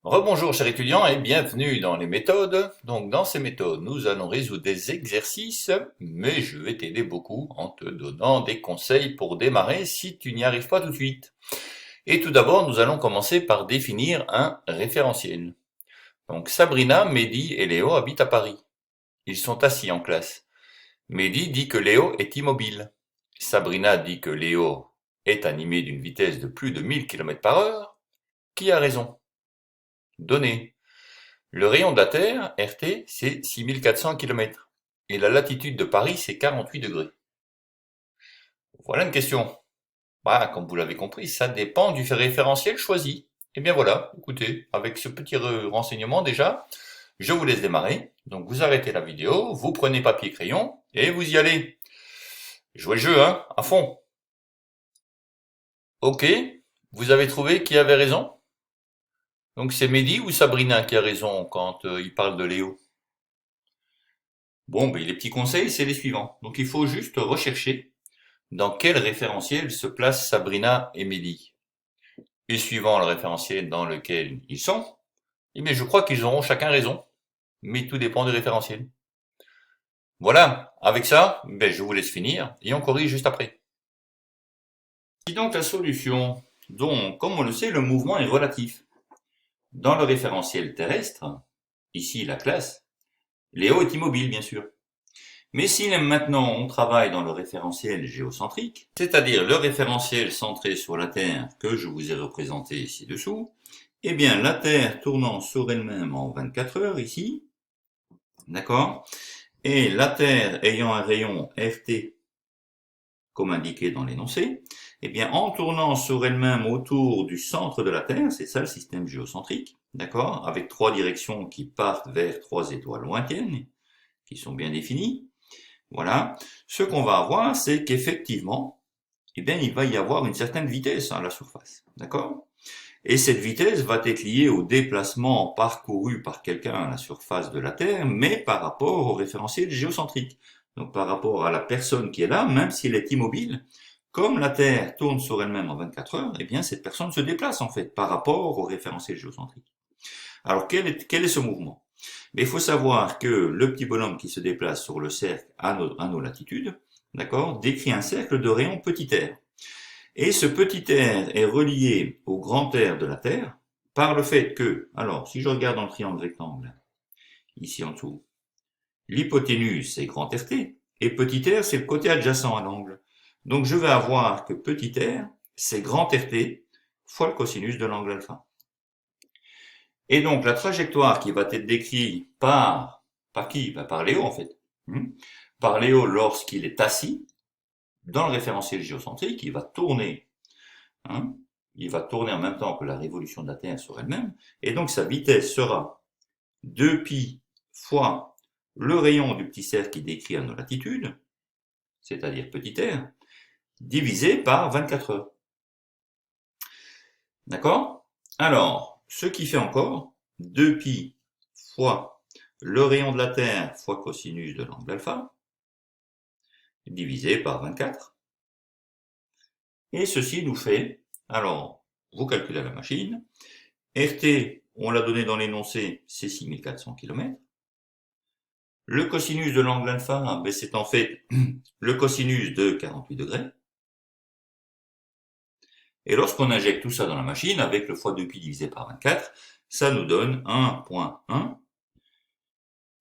Rebonjour chers étudiants et bienvenue dans les méthodes. Donc dans ces méthodes, nous allons résoudre des exercices, mais je vais t'aider beaucoup en te donnant des conseils pour démarrer si tu n'y arrives pas tout de suite. Et tout d'abord, nous allons commencer par définir un référentiel. Donc Sabrina, Mehdi et Léo habitent à Paris. Ils sont assis en classe. Mehdi dit que Léo est immobile. Sabrina dit que Léo est animé d'une vitesse de plus de 1000 km par heure. Qui a raison? Données. Le rayon de la Terre, RT, c'est 6400 km. Et la latitude de Paris, c'est 48 degrés. Voilà une question. Bah, comme vous l'avez compris, ça dépend du référentiel choisi. Et bien voilà, écoutez, avec ce petit renseignement déjà, je vous laisse démarrer. Donc vous arrêtez la vidéo, vous prenez papier et crayon, et vous y allez. Jouez le jeu, hein, à fond. Ok, vous avez trouvé qui avait raison? Donc c'est Mehdi ou Sabrina qui a raison quand il parle de Léo? Bon, ben, les petits conseils, c'est les suivants. Donc il faut juste rechercher dans quel référentiel se placent Sabrina et Mehdi. Et suivant le référentiel dans lequel ils sont, eh bien je crois qu'ils auront chacun raison. Mais tout dépend du référentiel. Voilà, avec ça, ben, je vous laisse finir et on corrige juste après. Voici donc la solution. Donc, comme on le sait, le mouvement est relatif. Dans le référentiel terrestre, ici la classe, Léo est immobile bien sûr. Mais si maintenant on travaille dans le référentiel géocentrique, c'est-à-dire le référentiel centré sur la Terre que je vous ai représenté ci-dessous, eh bien la Terre tournant sur elle-même en 24 heures ici, d'accord, et la Terre ayant un rayon RT comme indiqué dans l'énoncé, eh bien en tournant sur elle-même autour du centre de la Terre, c'est ça le système géocentrique, d'accord, avec trois directions qui partent vers trois étoiles lointaines, qui sont bien définies. Voilà. Ce qu'on va avoir, c'est qu'effectivement, eh bien, il va y avoir une certaine vitesse à la surface. D'accord? Et cette vitesse va être liée au déplacement parcouru par quelqu'un à la surface de la Terre, mais par rapport au référentiel géocentrique. Donc par rapport à la personne qui est là, même si elle est immobile, comme la Terre tourne sur elle-même en 24 heures, eh bien cette personne se déplace en fait par rapport au référentiel géocentrique. Alors quel est ce mouvement? Mais il faut savoir que le petit bonhomme qui se déplace sur le cercle à nos latitudes, d'accord, décrit un cercle de rayon petit r. Et ce petit r est relié au grand R de la Terre par le fait que, alors si je regarde dans le triangle rectangle, ici en dessous, l'hypoténuse c'est grand RT, et petit r c'est le côté adjacent à l'angle. Donc je vais avoir que petit r c'est grand RT fois le cosinus de l'angle alpha. Et donc, la trajectoire qui va être décrite par qui? Par Léo, en fait. Par Léo lorsqu'il est assis, dans le référentiel géocentrique, il va tourner. Hein, il va tourner en même temps que la révolution de la Terre sur elle-même. Et donc, sa vitesse sera 2π fois le rayon du petit cercle qui décrit à nos latitudes, c'est-à-dire petit r, divisé par 24 heures. D'accord? Alors, ce qui fait encore 2π fois le rayon de la Terre fois cosinus de l'angle alpha, divisé par 24. Et ceci nous fait, alors, vous calculez à la machine, RT, on l'a donné dans l'énoncé, c'est 6400 km. Le cosinus de l'angle alpha, ben c'est en fait le cosinus de 48 degrés. Et lorsqu'on injecte tout ça dans la machine, avec le fois 2π divisé par 24, ça nous donne 1,1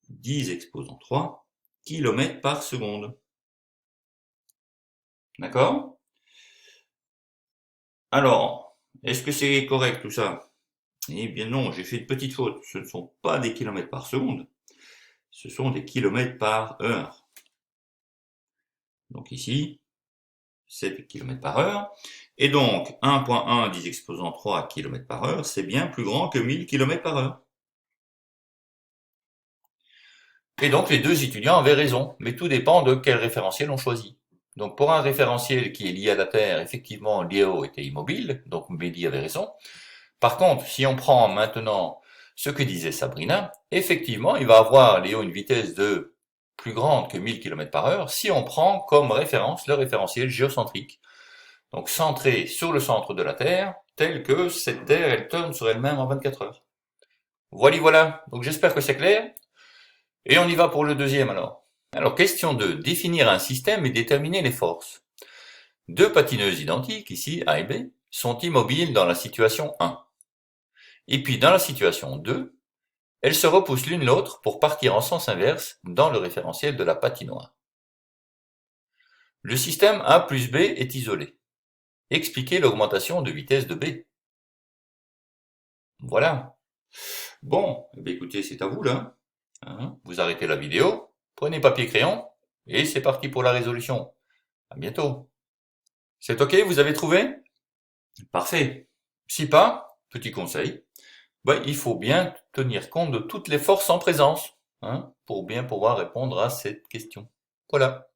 10 exposant 3 km par seconde. D'accord? Alors, est-ce que c'est correct tout ça? Eh bien non, j'ai fait une petite faute. Ce ne sont pas des kilomètres par seconde, ce sont des kilomètres par heure. Donc ici, 7 km par heure. Et donc, 1,1 10 exposant 3 km par heure, c'est bien plus grand que 1000 km par heure. Et donc, les deux étudiants avaient raison, mais tout dépend de quel référentiel on choisit. Donc, pour un référentiel qui est lié à la Terre, effectivement, Léo était immobile, donc Mehdi avait raison. Par contre, si on prend maintenant ce que disait Sabrina, effectivement, il va avoir, Léo, une vitesse de plus grande que 1000 km par heure si on prend comme référence le référentiel géocentrique. Donc centré sur le centre de la Terre, tel que cette Terre, elle tourne sur elle-même en 24 heures. Voilà. Donc j'espère que c'est clair. Et on y va pour le deuxième alors. Alors, question 2. Définir un système et déterminer les forces. Deux patineuses identiques, ici A et B, sont immobiles dans la situation 1. Et puis dans la situation 2, elles se repoussent l'une l'autre pour partir en sens inverse dans le référentiel de la patinoire. Le système A plus B est isolé. Expliquez l'augmentation de vitesse de B. Voilà. Bon, écoutez, c'est à vous là. Vous arrêtez la vidéo, prenez papier crayon, et c'est parti pour la résolution. À bientôt. C'est ok, vous avez trouvé? Parfait. Si pas, petit conseil, il faut bien tenir compte de toutes les forces en présence, pour bien pouvoir répondre à cette question. Voilà.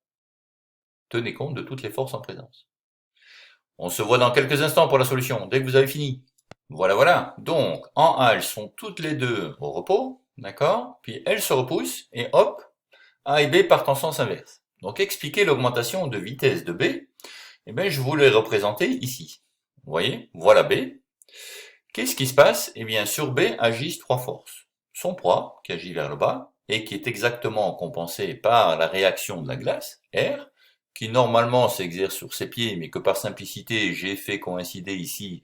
Tenez compte de toutes les forces en présence. On se voit dans quelques instants pour la solution, dès que vous avez fini. Voilà. Donc, en A, elles sont toutes les deux au repos, d'accord? Puis elles se repoussent, et hop, A et B partent en sens inverse. Donc, expliquer l'augmentation de vitesse de B, je vous l'ai représenté ici. Vous voyez? Voilà B. Qu'est-ce qui se passe? Sur B agissent trois forces. Son poids, qui agit vers le bas, et qui est exactement compensé par la réaction de la glace, R, qui normalement s'exerce sur ses pieds, mais que par simplicité, j'ai fait coïncider ici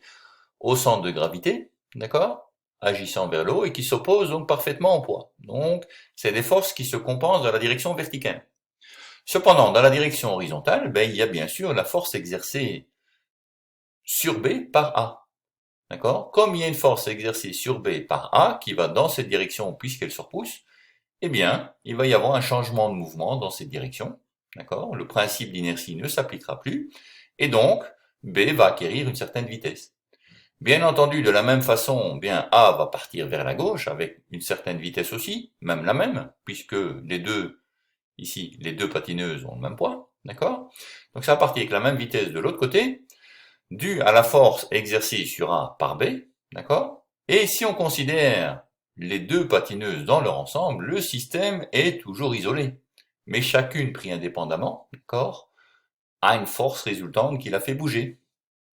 au centre de gravité, d'accord? Agissant vers le haut et qui s'opposent donc parfaitement au poids. Donc, c'est des forces qui se compensent dans la direction verticale. Cependant, dans la direction horizontale, il y a bien sûr la force exercée sur B par A. D'accord? Comme il y a une force exercée sur B par A qui va dans cette direction puisqu'elle se repousse, il va y avoir un changement de mouvement dans cette direction. D'accord? Le principe d'inertie ne s'appliquera plus. Et donc, B va acquérir une certaine vitesse. Bien entendu, de la même façon, A va partir vers la gauche avec une certaine vitesse aussi, même la même, puisque les deux, ici, les deux patineuses ont le même poids, d'accord? Donc ça va partir avec la même vitesse de l'autre côté, due à la force exercée sur A par B, d'accord? Et si on considère les deux patineuses dans leur ensemble, le système est toujours isolé, mais chacune pris indépendamment, d'accord, a une force résultante qui la fait bouger.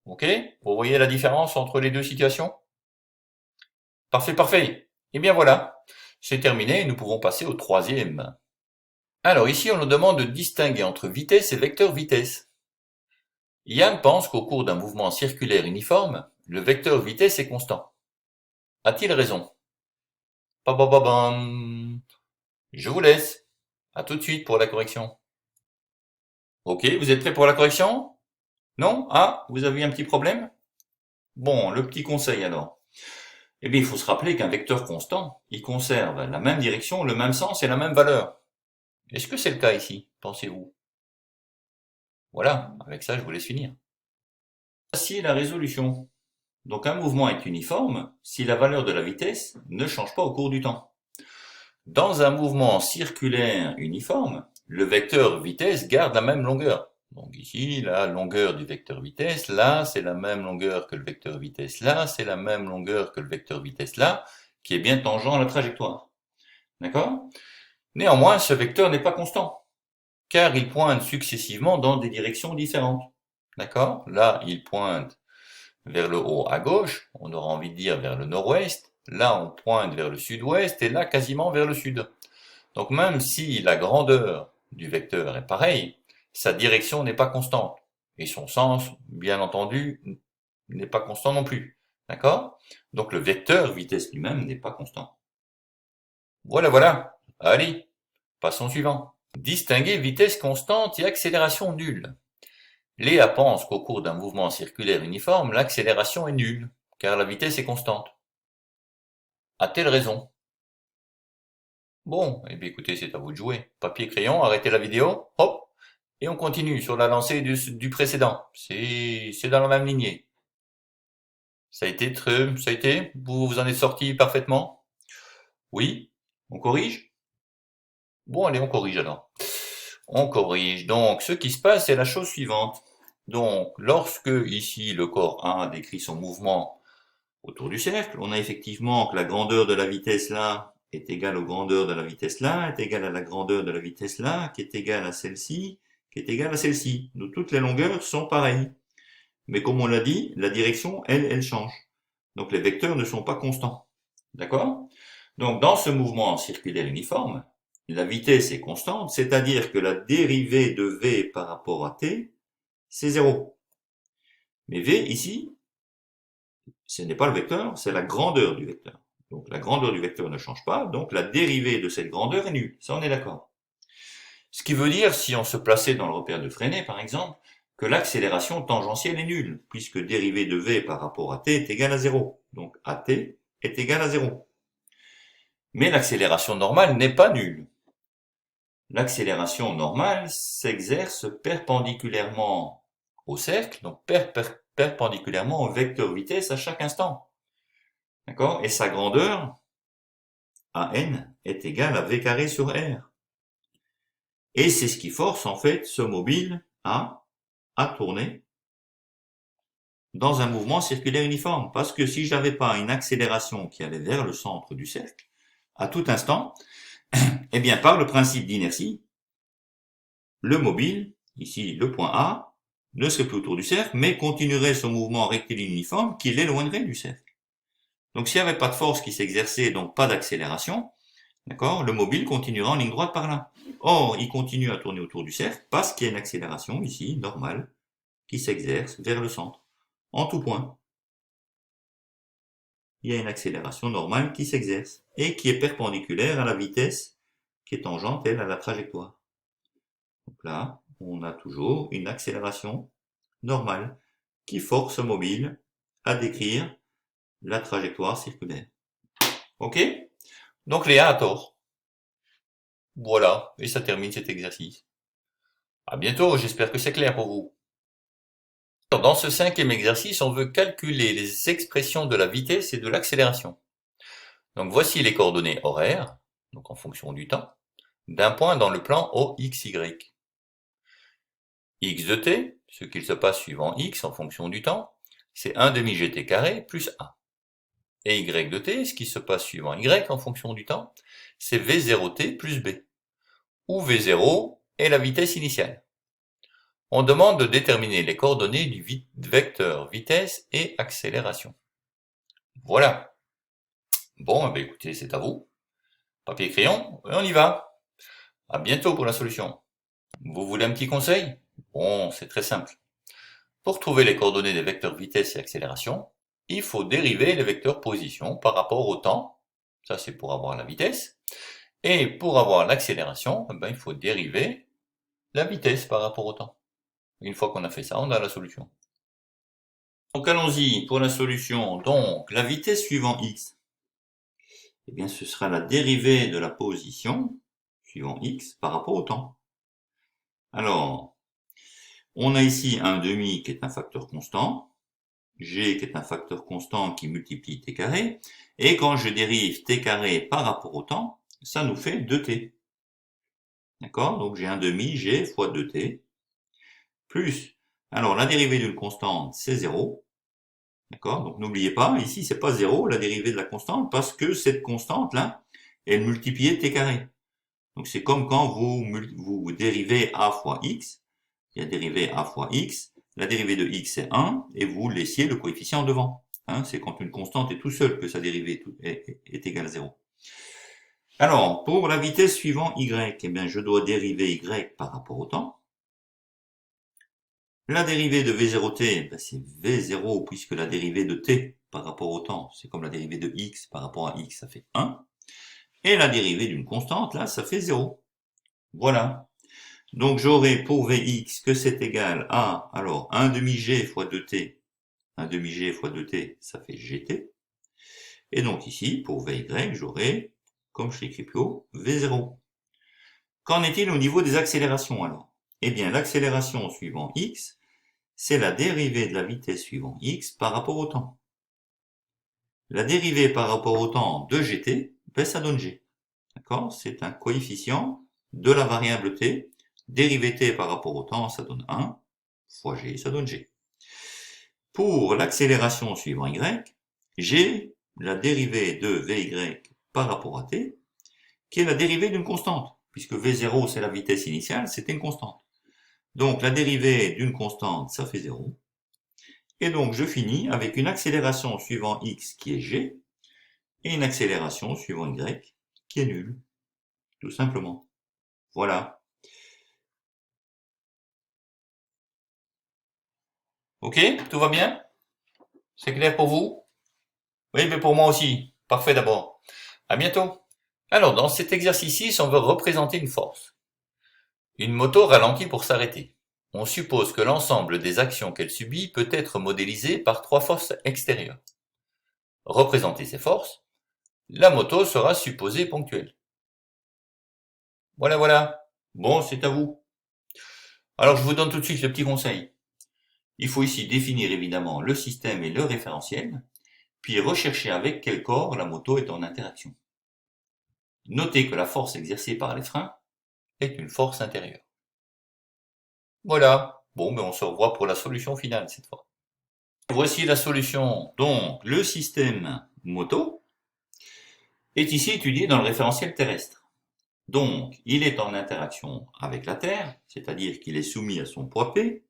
Ok? Vous voyez la différence entre les deux situations? Parfait. Et bien voilà, c'est terminé, nous pouvons passer au troisième. Alors ici, on nous demande de distinguer entre vitesse et vecteur vitesse. Yann pense qu'au cours d'un mouvement circulaire uniforme, le vecteur vitesse est constant. A-t-il raison? Babababam. Je vous laisse. À tout de suite pour la correction. Ok, vous êtes prêts pour la correction? Non? Ah, vous avez un petit problème? Bon, le petit conseil alors. Il faut se rappeler qu'un vecteur constant, il conserve la même direction, le même sens et la même valeur. Est-ce que c'est le cas ici, pensez-vous? Voilà, avec ça, je vous laisse finir. Voici la résolution. Donc un mouvement est uniforme si la valeur de la vitesse ne change pas au cours du temps. Dans un mouvement circulaire uniforme, le vecteur vitesse garde la même longueur. Donc ici, la longueur du vecteur vitesse, là, c'est la même longueur que le vecteur vitesse là, c'est la même longueur que le vecteur vitesse là, qui est bien tangent à la trajectoire. D'accord? Néanmoins, ce vecteur n'est pas constant, car il pointe successivement dans des directions différentes. D'accord? Là, il pointe vers le haut à gauche, on aura envie de dire vers le nord-ouest, là on pointe vers le sud-ouest, et là quasiment vers le sud. Donc même si la grandeur du vecteur est pareille, sa direction n'est pas constante, et son sens, bien entendu, n'est pas constant non plus. D'accord? Donc le vecteur vitesse lui-même n'est pas constant. Voilà. Allez, passons au suivant. Distinguer vitesse constante et accélération nulle. Léa pense qu'au cours d'un mouvement circulaire uniforme, l'accélération est nulle, car la vitesse est constante. A-t-elle raison? Bon, écoutez, c'est à vous de jouer. Papier, crayon, arrêtez la vidéo, hop, et on continue sur la lancée du précédent. C'est dans la même lignée. Ça a été? Vous vous en êtes sorti parfaitement? Oui? On corrige? Bon, allez, on corrige alors. On corrige. Donc, ce qui se passe, c'est la chose suivante. Donc, lorsque, ici, le corps A décrit son mouvement autour du cercle, on a effectivement que la grandeur de la vitesse là est égale aux grandeurs de la vitesse là, est égale à la grandeur de la vitesse là, qui est égale à celle-ci, qui est égale à celle-ci. Donc, toutes les longueurs sont pareilles. Mais comme on l'a dit, la direction, elle change. Donc, les vecteurs ne sont pas constants. D'accord? Donc, dans ce mouvement circulaire uniforme, la vitesse est constante, c'est-à-dire que la dérivée de v par rapport à t, c'est 0. Mais v, ici, ce n'est pas le vecteur, c'est la grandeur du vecteur. Donc, la grandeur du vecteur ne change pas, donc la dérivée de cette grandeur est nulle. Ça, on est d'accord. Ce qui veut dire, si on se plaçait dans le repère de Freinet, par exemple, que l'accélération tangentielle est nulle, puisque dérivée de v par rapport à t est égale à 0. Donc, at est égal à 0. Mais l'accélération normale n'est pas nulle. L'accélération normale s'exerce perpendiculairement au cercle, donc perpendiculairement au vecteur vitesse à chaque instant. D'accord? Et sa grandeur, AN, est égale à V carré sur R. Et c'est ce qui force en fait ce mobile à tourner dans un mouvement circulaire uniforme. Parce que si j'avais pas une accélération qui allait vers le centre du cercle, à tout instant, eh bien par le principe d'inertie, le mobile, ici le point A, ne serait plus autour du cercle, mais continuerait son mouvement rectiligne uniforme qui l'éloignerait du cercle. Donc s'il n'y avait pas de force qui s'exerçait, donc pas d'accélération, d'accord, le mobile continuera en ligne droite par là. Or, il continue à tourner autour du cercle parce qu'il y a une accélération ici, normale, qui s'exerce vers le centre, en tout point. Il y a une accélération normale qui s'exerce et qui est perpendiculaire à la vitesse qui est tangente, elle, à la trajectoire. Donc là, on a toujours une accélération normale qui force mobile à décrire la trajectoire circulaire. Ok? Donc Léa a tort. Voilà, et ça termine cet exercice. À bientôt, j'espère que c'est clair pour vous. Dans ce 5e exercice, on veut calculer les expressions de la vitesse et de l'accélération. Donc voici les coordonnées horaires, donc en fonction du temps, d'un point dans le plan OXY. X de t, ce qu'il se passe suivant x en fonction du temps, c'est 1 demi gt carré plus 1. Et y de t, ce qui se passe suivant y en fonction du temps, c'est v0t plus b, où v0 est la vitesse initiale. On demande de déterminer les coordonnées du vecteur vitesse et accélération. Voilà. Bon, écoutez, c'est à vous. Papier crayon, et on y va. À bientôt pour la solution. Vous voulez un petit conseil? Bon, c'est très simple. Pour trouver les coordonnées des vecteurs vitesse et accélération, il faut dériver les vecteurs position par rapport au temps. Ça, c'est pour avoir la vitesse. Et pour avoir l'accélération, il faut dériver la vitesse par rapport au temps. Une fois qu'on a fait ça, on a la solution. Donc allons-y pour la solution. Donc la vitesse suivant x, eh bien ce sera la dérivée de la position suivant x par rapport au temps. Alors, on a ici un demi qui est un facteur constant, g qui est un facteur constant qui multiplie t carré, et quand je dérive t carré par rapport au temps, ça nous fait 2t. D'accord? Donc j'ai un demi g fois 2t, plus, alors la dérivée d'une constante c'est 0, d'accord? Donc n'oubliez pas, ici c'est pas 0 la dérivée de la constante, parce que cette constante là, elle multipliait t carré. Donc c'est comme quand vous dérivez a fois x, il y a dérivée a fois x, la dérivée de x c'est 1, et vous laissiez le coefficient devant. Hein, c'est quand une constante est tout seul que sa dérivée est égale à 0. Alors, pour la vitesse suivant y, eh bien, je dois dériver y par rapport au temps. La dérivée de v0t, ben, c'est v0, puisque la dérivée de t par rapport au temps, c'est comme la dérivée de x par rapport à x, ça fait 1. Et la dérivée d'une constante, là, ça fait 0. Voilà. Donc j'aurai pour Vx que c'est égal à, alors, 1 demi g fois 2t. 1 demi g fois 2t, ça fait gt. Et donc ici, pour Vy, j'aurai, comme je l'écris plus haut, V0. Qu'en est-il au niveau des accélérations alors? Eh bien, l'accélération suivant x, c'est la dérivée de la vitesse suivant x par rapport au temps. La dérivée par rapport au temps de gt, ben ça donne g. D'accord? C'est un coefficient de la variable t. Dérivé t par rapport au temps, ça donne 1, fois g, ça donne g. Pour l'accélération suivant y, j'ai la dérivée de Vy par rapport à t, qui est la dérivée d'une constante, puisque V0 c'est la vitesse initiale, c'était une constante. Donc la dérivée d'une constante, ça fait 0. Et donc je finis avec une accélération suivant x qui est g, et une accélération suivant Y qui est nulle, tout simplement. Voilà. Ok, tout va bien? C'est clair pour vous? Oui, mais pour moi aussi. Parfait d'abord. À bientôt. Alors, dans cet exercice-ci, on veut représenter une force. Une moto ralentit pour s'arrêter. On suppose que l'ensemble des actions qu'elle subit peut être modélisé par trois forces extérieures. Représenter ces forces, la moto sera supposée ponctuelle. Voilà. Bon, c'est à vous. Alors, je vous donne tout de suite le petit conseil. Il faut ici définir évidemment le système et le référentiel, puis rechercher avec quel corps la moto est en interaction. Notez que la force exercée par les freins est une force intérieure. Voilà. Bon, mais on se revoit pour la solution finale cette fois. Voici la solution. Donc, le système moto est ici étudié dans le référentiel terrestre. Donc, il est en interaction avec la Terre, c'est-à-dire qu'il est soumis à son poids P,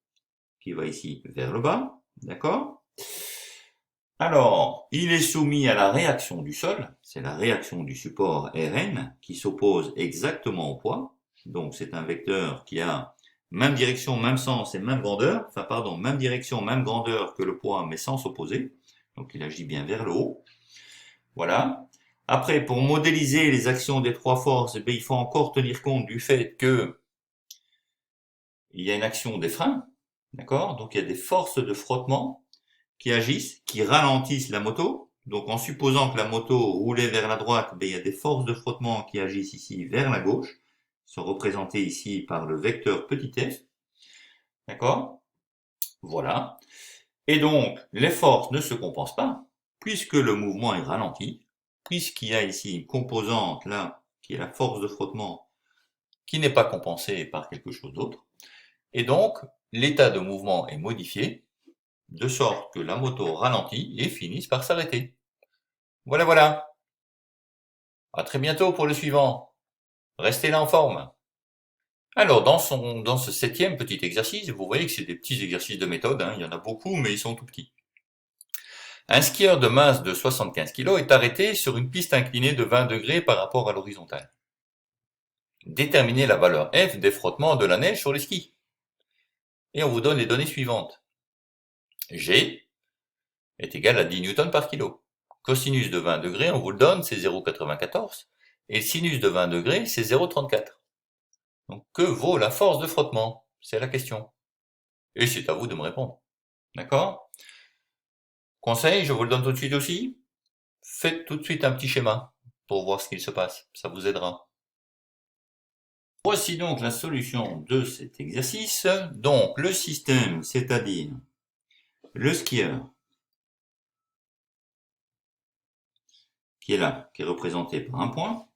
qui va ici vers le bas, d'accord? Alors, il est soumis à la réaction du sol, c'est la réaction du support Rn, qui s'oppose exactement au poids. Donc, c'est un vecteur qui a même direction, même sens et même grandeur, enfin pardon, même direction, même grandeur que le poids, mais sens opposé. Donc, il agit bien vers le haut. Voilà. Après, pour modéliser les actions des trois forces, eh bien, il faut encore tenir compte du fait que il y a une action des freins, d'accord? Donc, il y a des forces de frottement qui agissent, qui ralentissent la moto. Donc, en supposant que la moto roulait vers la droite, ben, il y a des forces de frottement qui agissent ici vers la gauche, qui sont représentées ici par le vecteur petit f. D'accord? Voilà. Et donc, les forces ne se compensent pas, puisque le mouvement est ralenti, puisqu'il y a ici une composante là, qui est la force de frottement, qui n'est pas compensée par quelque chose d'autre. Et donc, l'état de mouvement est modifié, de sorte que la moto ralentit et finisse par s'arrêter. Voilà. À très bientôt pour le suivant. Restez là en forme. Alors, dans ce septième petit exercice, vous voyez que c'est des petits exercices de méthode, hein, il y en a beaucoup, mais ils sont tout petits. Un skieur de masse de 75 kg est arrêté sur une piste inclinée de 20 degrés par rapport à l'horizontale. Déterminez la valeur F des frottements de la neige sur les skis. Et on vous donne les données suivantes. G est égal à 10 newtons par kilo. Cosinus de 20 degrés, on vous le donne, c'est 0,94. Et le sinus de 20 degrés, c'est 0,34. Donc, que vaut la force de frottement? C'est la question. Et c'est à vous de me répondre. D'accord? Conseil, je vous le donne tout de suite aussi. Faites tout de suite un petit schéma pour voir ce qu'il se passe. Ça vous aidera. Voici donc la solution de cet exercice. Donc, le système, c'est-à-dire le skieur, qui est là, qui est représenté par un point,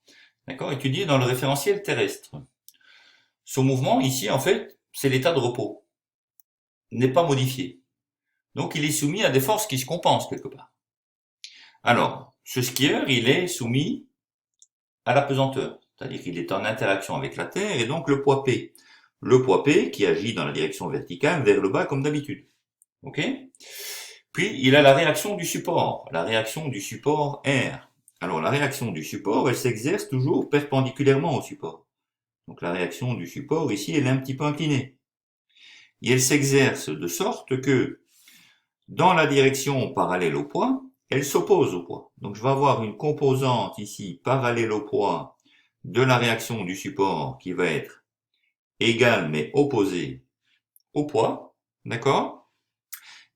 d'accord, étudié dans le référentiel terrestre. Son mouvement, ici, en fait, c'est l'état de repos. N'est pas modifié. Donc, il est soumis à des forces qui se compensent quelque part. Alors, ce skieur, il est soumis à la pesanteur. C'est-à-dire qu'il est en interaction avec la Terre et donc le poids P. Le poids P qui agit dans la direction verticale vers le bas comme d'habitude. Ok? Puis, il a la réaction du support R. Alors, la réaction du support, elle s'exerce toujours perpendiculairement au support. Donc, la réaction du support, ici, elle est un petit peu inclinée. Et elle s'exerce de sorte que, dans la direction parallèle au poids, elle s'oppose au poids. Donc, je vais avoir une composante ici parallèle au poids de la réaction du support qui va être égale mais opposée au poids. D'accord?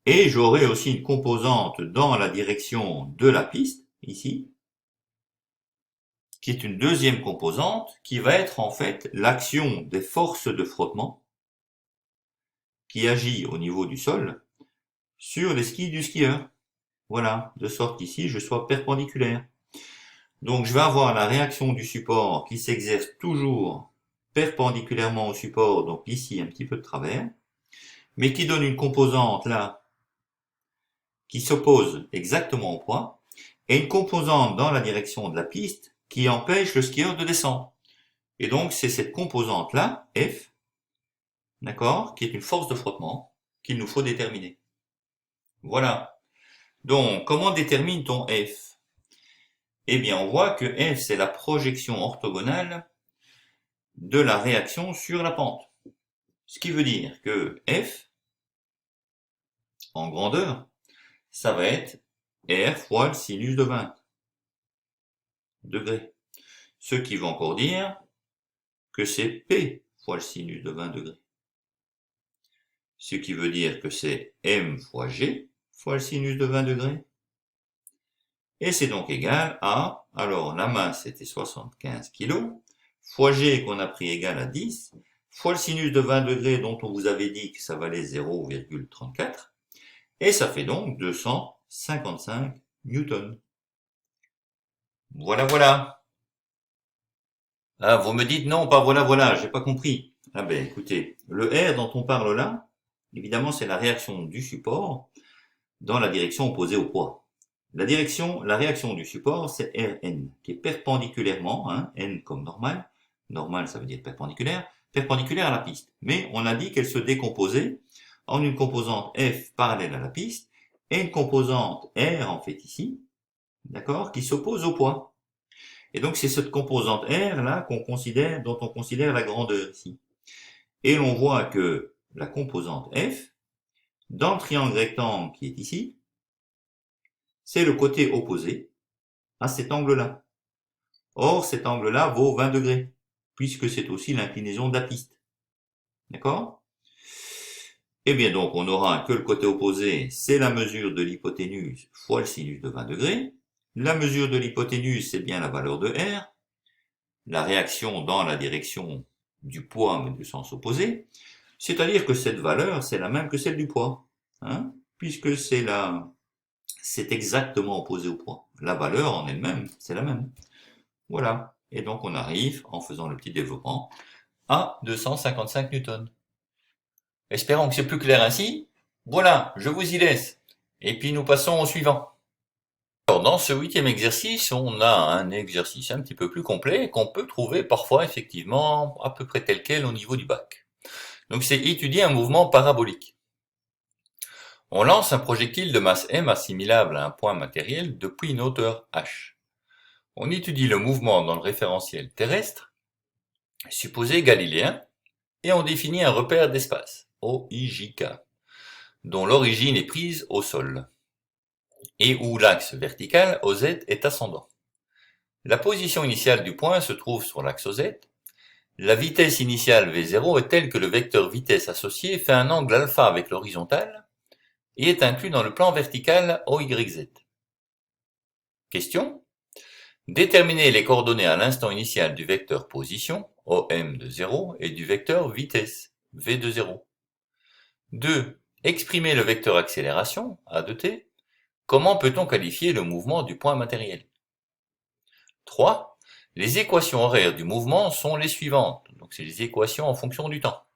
Et j'aurai aussi une composante dans la direction de la piste, ici, qui est une deuxième composante, qui va être en fait l'action des forces de frottement qui agit au niveau du sol sur les skis du skieur. Voilà, de sorte qu'ici, je sois perpendiculaire. Donc, je vais avoir la réaction du support qui s'exerce toujours perpendiculairement au support, donc ici, un petit peu de travers, mais qui donne une composante là qui s'oppose exactement au poids, et une composante dans la direction de la piste qui empêche le skieur de descendre. Et donc, c'est cette composante-là, F, d'accord, qui est une force de frottement, qu'il nous faut déterminer. Voilà. Donc, comment détermine-t-on F? eh bien on voit que f c'est la projection orthogonale de la réaction sur la pente. Ce qui veut dire que f, en grandeur, ça va être r fois le sinus de 20 degrés. Ce qui veut encore dire que c'est p fois le sinus de 20 degrés. Ce qui veut dire que c'est m fois g fois le sinus de 20 degrés. Et c'est donc égal à, alors la masse était 75 kg, fois g qu'on a pris égal à 10, fois le sinus de 20 degrés dont on vous avait dit que ça valait 0,34, et ça fait donc 255 newtons. Voilà, voilà. Ah, vous me dites non, pas voilà, voilà, j'ai pas compris. Ah ben écoutez, le R dont on parle là, évidemment c'est la réaction du support dans la direction opposée au poids. La réaction du support, c'est Rn, qui est perpendiculairement, n comme normal, normal ça veut dire perpendiculaire à la piste. Mais on a dit qu'elle se décomposait en une composante F parallèle à la piste et une composante R en fait ici, d'accord, qui s'oppose au poids. Et donc c'est cette composante R là dont on considère la grandeur ici. Et l'on voit que la composante F, dans le triangle rectangle qui est ici, c'est le côté opposé à cet angle-là. Or, cet angle-là vaut 20 degrés, puisque c'est aussi l'inclinaison de la piste. D'accord? Eh bien donc, on aura que le côté opposé, c'est la mesure de l'hypoténuse fois le sinus de 20 degrés. La mesure de l'hypoténuse, c'est bien la valeur de R. La réaction dans la direction du poids, mais du sens opposé. C'est-à-dire que cette valeur, c'est la même que celle du poids. Puisque c'est exactement opposé au poids. La valeur en elle-même, c'est la même. Voilà. Et donc on arrive, en faisant le petit développement, à 255 newtons. Espérons que c'est plus clair ainsi. Voilà, je vous y laisse. Et puis nous passons au suivant. Alors, dans ce 8e exercice, on a un exercice un petit peu plus complet qu'on peut trouver parfois effectivement à peu près tel quel au niveau du bac. Donc c'est étudier un mouvement parabolique. On lance un projectile de masse m assimilable à un point matériel depuis une hauteur h. On étudie le mouvement dans le référentiel terrestre, supposé galiléen, et on définit un repère d'espace, OIJK, dont l'origine est prise au sol, et où l'axe vertical OZ est ascendant. La position initiale du point se trouve sur l'axe OZ. La vitesse initiale V0 est telle que le vecteur vitesse associé fait un angle alpha avec l'horizontale et est inclus dans le plan vertical OYZ. Question: déterminer les coordonnées à l'instant initial du vecteur position, OM de 0, et du vecteur vitesse, V de 0. 2. Exprimer le vecteur accélération, A de t. Comment peut-on qualifier le mouvement du point matériel? 3. Les équations horaires du mouvement sont les suivantes. Donc c'est les équations en fonction du temps.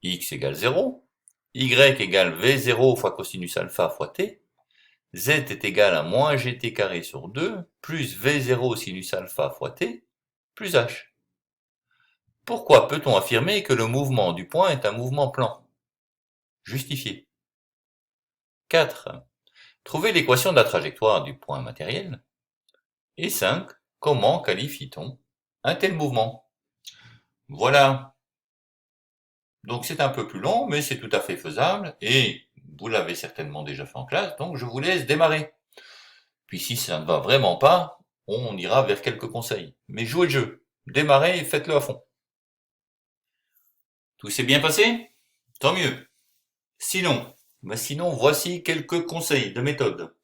X égale 0, Y égale V0 fois cosinus alpha fois t, Z est égal à moins gt carré sur 2, plus V0 sinus alpha fois t, plus h. Pourquoi peut-on affirmer que le mouvement du point est un mouvement plan? Justifier. 4. Trouver l'équation de la trajectoire du point matériel. Et 5. Comment qualifie-t-on un tel mouvement? Voilà. Donc c'est un peu plus long, mais c'est tout à fait faisable, et vous l'avez certainement déjà fait en classe, donc je vous laisse démarrer. Puis si ça ne va vraiment pas, on ira vers quelques conseils. Mais jouez le jeu, démarrez et faites-le à fond. Tout s'est bien passé? Tant mieux. Sinon, voici quelques conseils de méthode.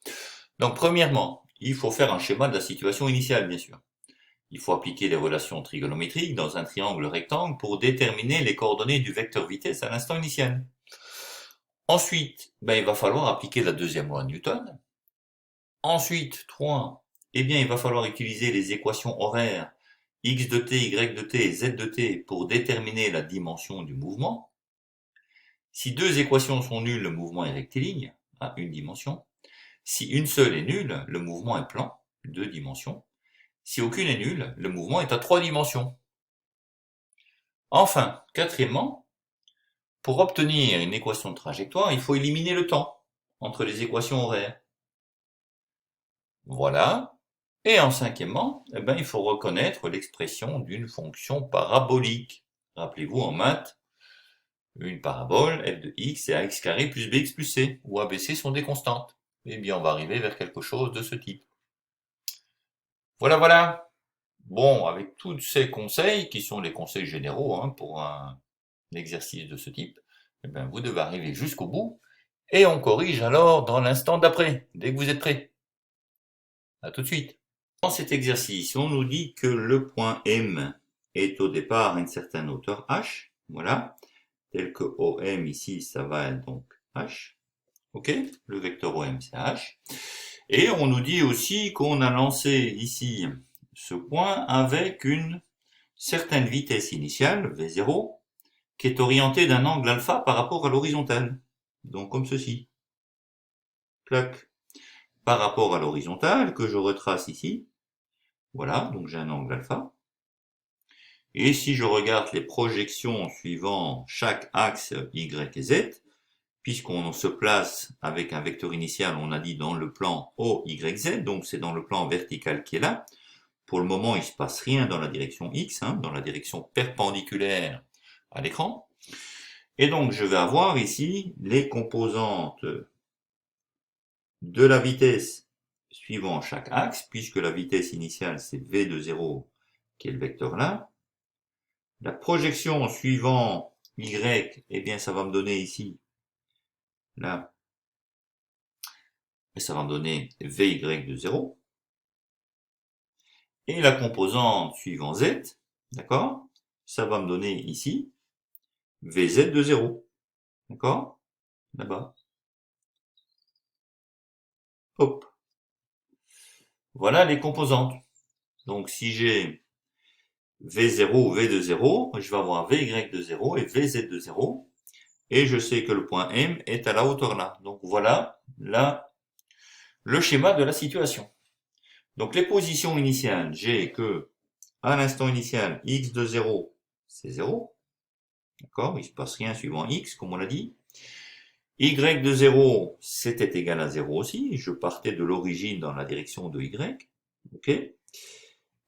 Donc premièrement, il faut faire un schéma de la situation initiale, bien sûr. Il faut appliquer les relations trigonométriques dans un triangle rectangle pour déterminer les coordonnées du vecteur vitesse à l'instant initial. Ensuite, il va falloir appliquer la deuxième loi de Newton. Ensuite, 3, il va falloir utiliser les équations horaires x de t, y de t et z de t pour déterminer la dimension du mouvement. Si deux équations sont nulles, le mouvement est rectiligne, à une dimension. Si une seule est nulle, le mouvement est plan, 2 dimensions. Si aucune est nulle, le mouvement est à 3 dimensions. Enfin, quatrièmement, pour obtenir une équation de trajectoire, il faut éliminer le temps entre les équations horaires. Voilà. Et en cinquièmement, eh ben, il faut reconnaître l'expression d'une fonction parabolique. Rappelez-vous, en maths, une parabole, f de x est ax carré plus bx plus c, où a, b, c sont des constantes. Eh bien, on va arriver vers quelque chose de ce type. Voilà, voilà. Bon, avec tous ces conseils, qui sont les conseils généraux pour un exercice de ce type, eh ben, vous devez arriver jusqu'au bout, et on corrige alors dans l'instant d'après, dès que vous êtes prêts. À tout de suite. Dans cet exercice, on nous dit que le point M est au départ à une certaine hauteur h, voilà, tel que OM ici, ça va être donc h, ok, le vecteur OM c'est h, et on nous dit aussi qu'on a lancé ici ce point avec une certaine vitesse initiale, V0, qui est orientée d'un angle alpha par rapport à l'horizontale, donc comme ceci, clac, par rapport à l'horizontale, que je retrace ici, voilà, donc j'ai un angle alpha. Et si je regarde les projections suivant chaque axe Y et Z, puisqu'on se place avec un vecteur initial, on a dit dans le plan OYZ, donc c'est dans le plan vertical qui est là. Pour le moment, il ne se passe rien dans la direction X, dans la direction perpendiculaire à l'écran. Et donc, je vais avoir ici les composantes de la vitesse suivant chaque axe, puisque la vitesse initiale, c'est V de 0, qui est le vecteur là. La projection suivant Y, eh bien, ça va me donner ici, là, et ça va me donner Vy de 0. Et la composante suivant Z, d'accord, ça va me donner ici Vz de 0, d'accord, là-bas. Hop. Voilà les composantes. Donc si j'ai V0 ou V de 0, je vais avoir Vy de 0 et Vz de 0. Et je sais que le point M est à la hauteur là. Donc voilà là le schéma de la situation. Donc les positions initiales, j'ai que à l'instant initial, x de 0, c'est 0. D'accord, il ne se passe rien suivant x, comme on l'a dit. Y de 0, c'était égal à 0 aussi. Je partais de l'origine dans la direction de y. Ok.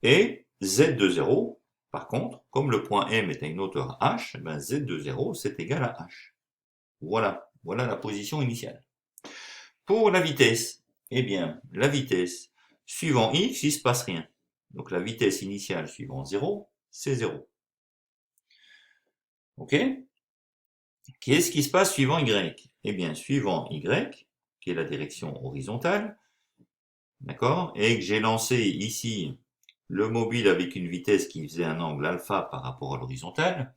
Et z de 0, par contre, comme le point M est à une hauteur h, ben z de 0, c'est égal à h. Voilà, voilà la position initiale. Pour la vitesse, eh bien, la vitesse, suivant x, il ne se passe rien. Donc la vitesse initiale suivant 0, c'est 0. Ok? Qu'est-ce qui se passe suivant y? Eh bien, suivant y, qui est la direction horizontale, d'accord, et que j'ai lancé ici le mobile avec une vitesse qui faisait un angle alpha par rapport à l'horizontale,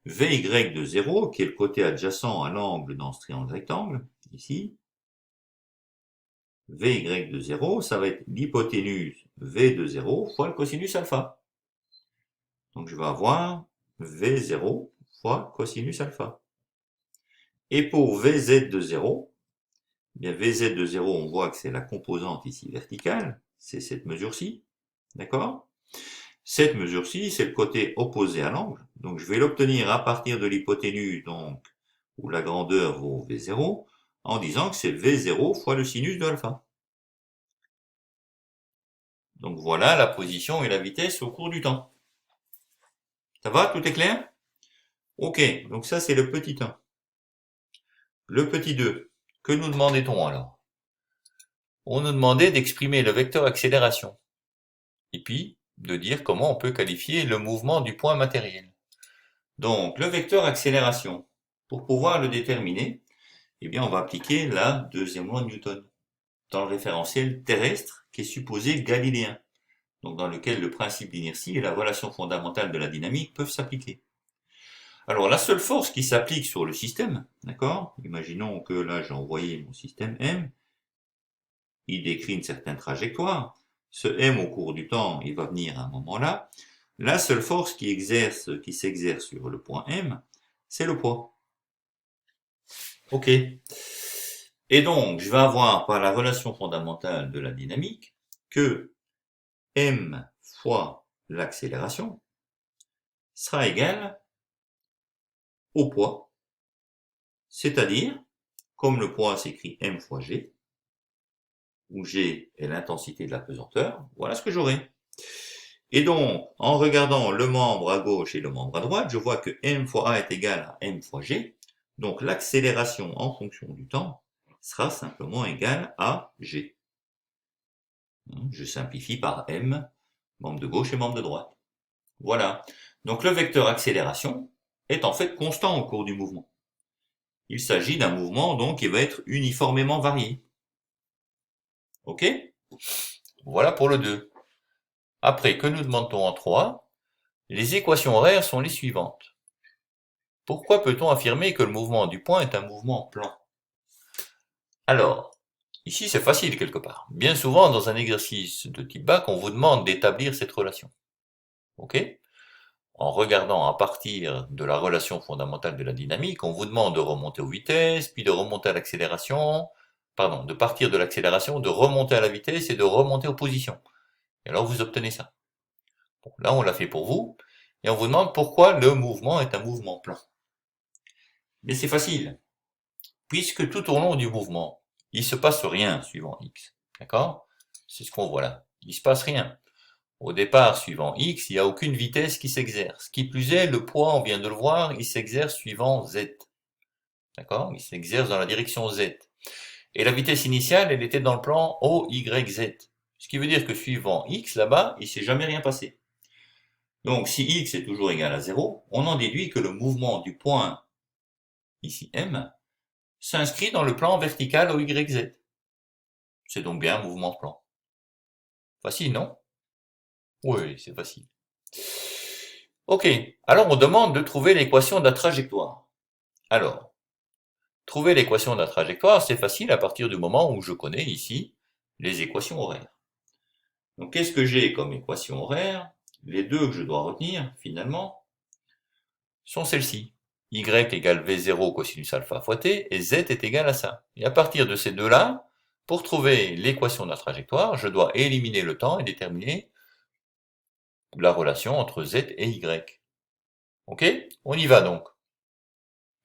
Vy de 0, qui est le côté adjacent à l'angle dans ce triangle rectangle, ici, Vy de 0, ça va être l'hypoténuse V de 0 fois le cosinus alpha. Donc je vais avoir V0 fois cosinus alpha. Et pour Vz de 0, bien Vz de 0, on voit que c'est la composante ici verticale, c'est cette mesure-ci, d'accord? Cette mesure-ci, c'est le côté opposé à l'angle, donc je vais l'obtenir à partir de l'hypoténuse, donc, où la grandeur vaut V0, en disant que c'est V0 fois le sinus de alpha. Donc voilà la position et la vitesse au cours du temps. Ça va, tout est clair? Ok, donc ça c'est le petit 1. Le petit 2, que nous demandait-on alors? On nous demandait d'exprimer le vecteur accélération, et puis de dire comment on peut qualifier le mouvement du point matériel. Donc le vecteur accélération, pour pouvoir le déterminer, eh bien on va appliquer la deuxième loi de Newton, dans le référentiel terrestre qui est supposé galiléen, donc dans lequel le principe d'inertie et la relation fondamentale de la dynamique peuvent s'appliquer. Alors la seule force qui s'applique sur le système, d'accord, imaginons que là j'ai envoyé mon système M, il décrit une certaine trajectoire, ce M au cours du temps, il va venir à un moment là, la seule force qui s'exerce sur le point M, c'est le poids. Ok. Et donc, je vais avoir par la relation fondamentale de la dynamique que M fois l'accélération sera égal au poids, c'est-à-dire, comme le poids s'écrit M fois G, où G est l'intensité de la pesanteur, voilà ce que j'aurai. Et donc, en regardant le membre à gauche et le membre à droite, je vois que m fois A est égal à m fois G. Donc l'accélération en fonction du temps sera simplement égale à G. Je simplifie par m, membre de gauche et membre de droite. Voilà. Donc le vecteur accélération est en fait constant au cours du mouvement. Il s'agit d'un mouvement donc qui va être uniformément varié. Ok? Voilà pour le 2. Après, que nous demande-t-on en 3? Les équations horaires sont les suivantes. Pourquoi peut-on affirmer que le mouvement du point est un mouvement plan? Alors, ici c'est facile quelque part. Bien souvent dans un exercice de type bac, on vous demande d'établir cette relation. Ok? En regardant à partir de la relation fondamentale de la dynamique, on vous demande de remonter aux vitesses, puis de remonter à l'accélération, pardon, de partir de l'accélération, de remonter à la vitesse et de remonter aux positions. Et alors vous obtenez ça. Bon, là on l'a fait pour vous, et on vous demande pourquoi le mouvement est un mouvement plan. Mais c'est facile, puisque tout au long du mouvement, il se passe rien suivant x. D'accord? C'est ce qu'on voit là. Il se passe rien. Au départ, suivant x, il n'y a aucune vitesse qui s'exerce. Qui plus est, le poids, on vient de le voir, il s'exerce suivant z. D'accord? Il s'exerce dans la direction z. Et la vitesse initiale, elle était dans le plan O, Y, Z. Ce qui veut dire que suivant x, là-bas, il ne s'est jamais rien passé. Donc, si x est toujours égal à 0, on en déduit que le mouvement du point, ici m, s'inscrit dans le plan vertical O, Y, Z. C'est donc bien un mouvement plan. Facile, non? Oui, c'est facile. Ok, alors on demande de trouver l'équation de la trajectoire. Alors, trouver l'équation de la trajectoire, c'est facile à partir du moment où je connais ici les équations horaires. Donc qu'est-ce que j'ai comme équation horaire? Les deux que je dois retenir, finalement, sont celles-ci. Y égale V0 cosinus alpha fois t, et Z est égal à ça. Et à partir de ces deux-là, pour trouver l'équation de la trajectoire, je dois éliminer le temps et déterminer la relation entre Z et Y. Ok? On y va donc.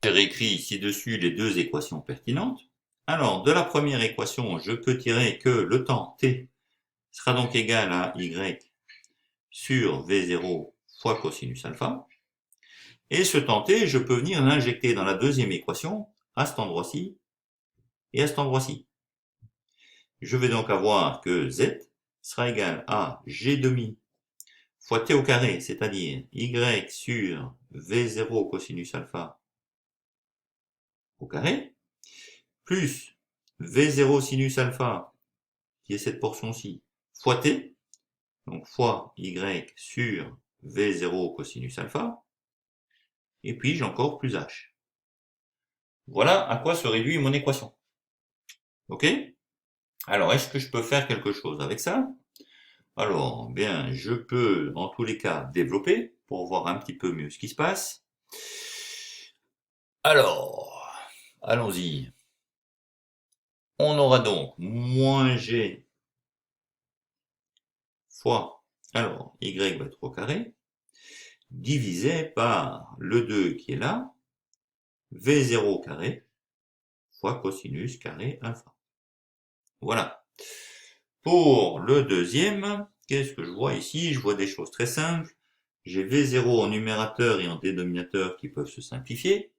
J'ai réécrit ici-dessus les deux équations pertinentes. Alors, de la première équation, je peux tirer que le temps t sera donc égal à y sur v0 fois cosinus alpha. Et ce temps t, je peux venir l'injecter dans la deuxième équation, à cet endroit-ci et à cet endroit-ci. Je vais donc avoir que z sera égal à g demi fois t au carré, c'est-à-dire y sur v0 cosinus alpha au carré, plus V0 sinus alpha, qui est cette portion-ci, fois T, donc fois Y sur V0 cosinus alpha, et puis j'ai encore plus H. Voilà à quoi se réduit mon équation. Ok? Alors, est-ce que je peux faire quelque chose avec ça? Alors, bien, je peux, en tous les cas, développer, pour voir un petit peu mieux ce qui se passe. Alors, allons-y. On aura donc moins G fois, alors, y va être au carré, divisé par le 2 qui est là, V0 carré, fois cosinus carré alpha. Voilà. Pour le deuxième, qu'est-ce que je vois ici? Je vois des choses très simples. J'ai V0 en numérateur et en dénominateur qui peuvent se simplifier.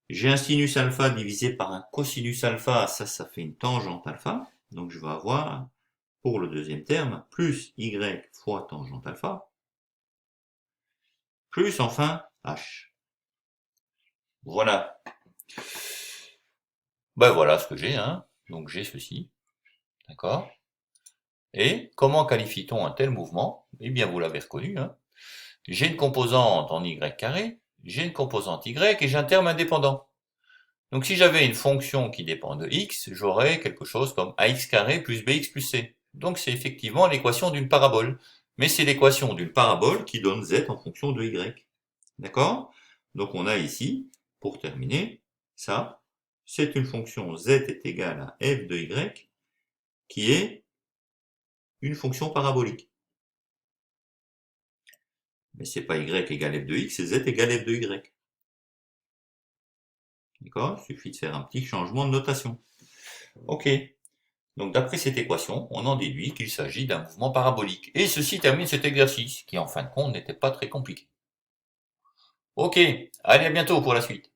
J'ai un sinus alpha divisé par un cosinus alpha, ça fait une tangente alpha. Donc je vais avoir, pour le deuxième terme, plus y fois tangente alpha, plus enfin h. Voilà. Ben voilà ce que j'ai, hein. Donc j'ai ceci. D'accord? Et comment qualifie-t-on un tel mouvement? Eh bien, vous l'avez reconnu, hein. J'ai une composante en y carré, j'ai une composante y et j'ai un terme indépendant. Donc si j'avais une fonction qui dépend de x, j'aurais quelque chose comme ax carré plus bx plus c. Donc c'est effectivement l'équation d'une parabole. Mais c'est l'équation d'une parabole qui donne z en fonction de y. D'accord? Donc on a ici, pour terminer, ça, c'est une fonction z est égale à f de y, qui est une fonction parabolique. Mais c'est pas y égale f de x, c'est z égale f de y. D'accord? Il suffit de faire un petit changement de notation. Ok. Donc d'après cette équation, on en déduit qu'il s'agit d'un mouvement parabolique. Et ceci termine cet exercice, qui en fin de compte n'était pas très compliqué. Ok, allez à bientôt pour la suite.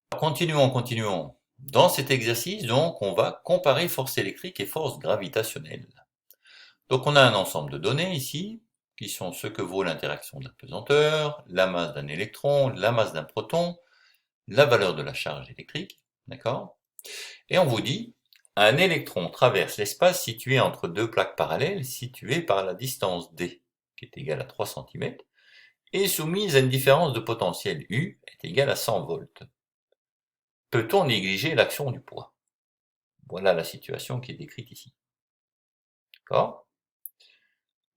Continuons. Dans cet exercice, donc, on va comparer force électrique et force gravitationnelle. Donc on a un ensemble de données ici, qui sont ce que vaut l'interaction de la pesanteur, la masse d'un électron, la masse d'un proton, la valeur de la charge électrique, d'accord? Et on vous dit, un électron traverse l'espace situé entre deux plaques parallèles situées par la distance d, qui est égale à 3 cm, et soumise à une différence de potentiel U est égale à 100 volts. Peut-on négliger l'action du poids? Voilà la situation qui est décrite ici. D'accord?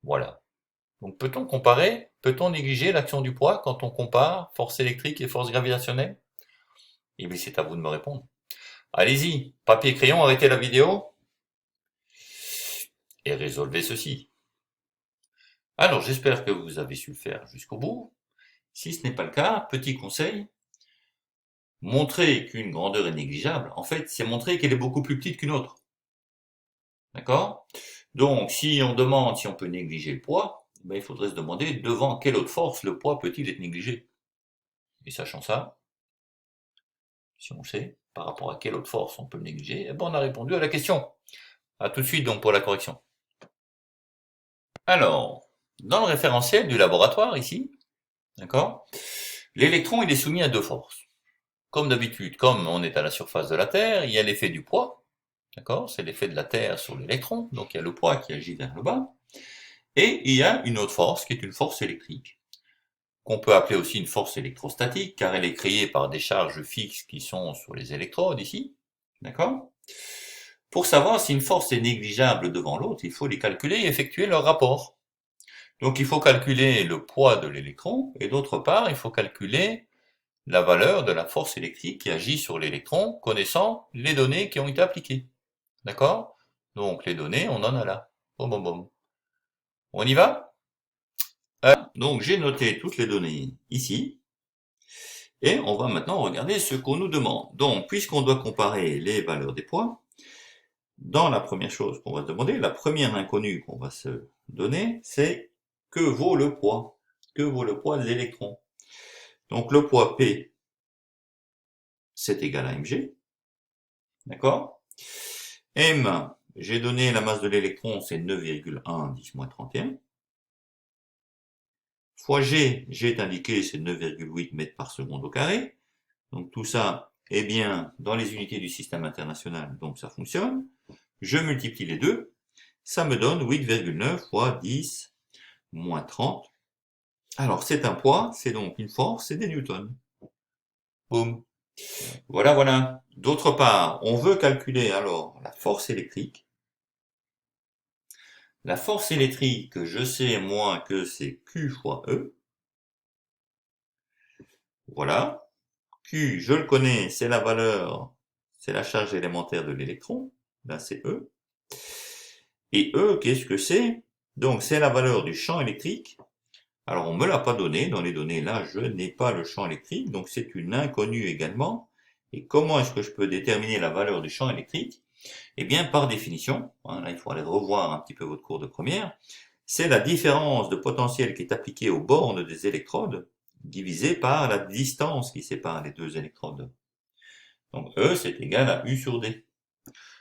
Voilà. Donc peut-on négliger l'action du poids quand on compare force électrique et force gravitationnelle? Eh bien c'est à vous de me répondre. Allez-y, papier crayon, arrêtez la vidéo et résolvez ceci. Alors j'espère que vous avez su le faire jusqu'au bout. Si ce n'est pas le cas, petit conseil, montrer qu'une grandeur est négligeable, en fait, c'est montrer qu'elle est beaucoup plus petite qu'une autre. D'accord? Donc, si on demande si on peut négliger le poids, ben, il faudrait se demander devant quelle autre force le poids peut-il être négligé? Et sachant ça, si on sait par rapport à quelle autre force on peut le négliger, eh ben, on a répondu à la question. À tout de suite donc pour la correction. Alors, dans le référentiel du laboratoire ici, d'accord, l'électron il est soumis à deux forces. Comme d'habitude, comme on est à la surface de la Terre, il y a l'effet du poids, d'accord, c'est l'effet de la Terre sur l'électron, donc il y a le poids qui agit vers le bas, et il y a une autre force qui est une force électrique, qu'on peut appeler aussi une force électrostatique, car elle est créée par des charges fixes qui sont sur les électrodes ici, d'accord. Pour savoir si une force est négligeable devant l'autre, il faut les calculer et effectuer leur rapport. Donc il faut calculer le poids de l'électron, et d'autre part, il faut calculer la valeur de la force électrique qui agit sur l'électron, connaissant les données qui ont été appliquées. D'accord? Donc les données, on en a là. Bom, bom, bom. On y va? Donc j'ai noté toutes les données ici, et on va maintenant regarder ce qu'on nous demande. Donc, puisqu'on doit comparer les valeurs des poids, dans la première chose qu'on va se demander, la première inconnue qu'on va se donner, c'est que vaut le poids? Que vaut le poids de l'électron? Donc le poids P, c'est égal à mg, d'accord? M, j'ai donné la masse de l'électron, c'est 9,1 10-31. Fois G, j'ai indiqué, c'est 9,8 mètres par seconde au carré. Donc tout ça est bien dans les unités du système international, donc ça fonctionne. Je multiplie les deux, ça me donne 8,9 fois 10 moins 30. Alors c'est un poids, c'est donc une force, c'est des newtons. Boum. Voilà. D'autre part, on veut calculer alors la force électrique. La force électrique, je sais moi que c'est Q fois E. Voilà. Q, je le connais, c'est la valeur, c'est la charge élémentaire de l'électron. Là, c'est E. Et E, qu'est-ce que c'est? Donc, c'est la valeur du champ électrique. Alors, on me l'a pas donné. Dans les données, là, je n'ai pas le champ électrique. Donc, c'est une inconnue également. Et comment est-ce que je peux déterminer la valeur du champ électrique? Eh bien, par définition, hein, là, il faut aller revoir un petit peu votre cours de première, c'est la différence de potentiel qui est appliquée aux bornes des électrodes divisée par la distance qui sépare les deux électrodes. Donc E, c'est égal à U sur D.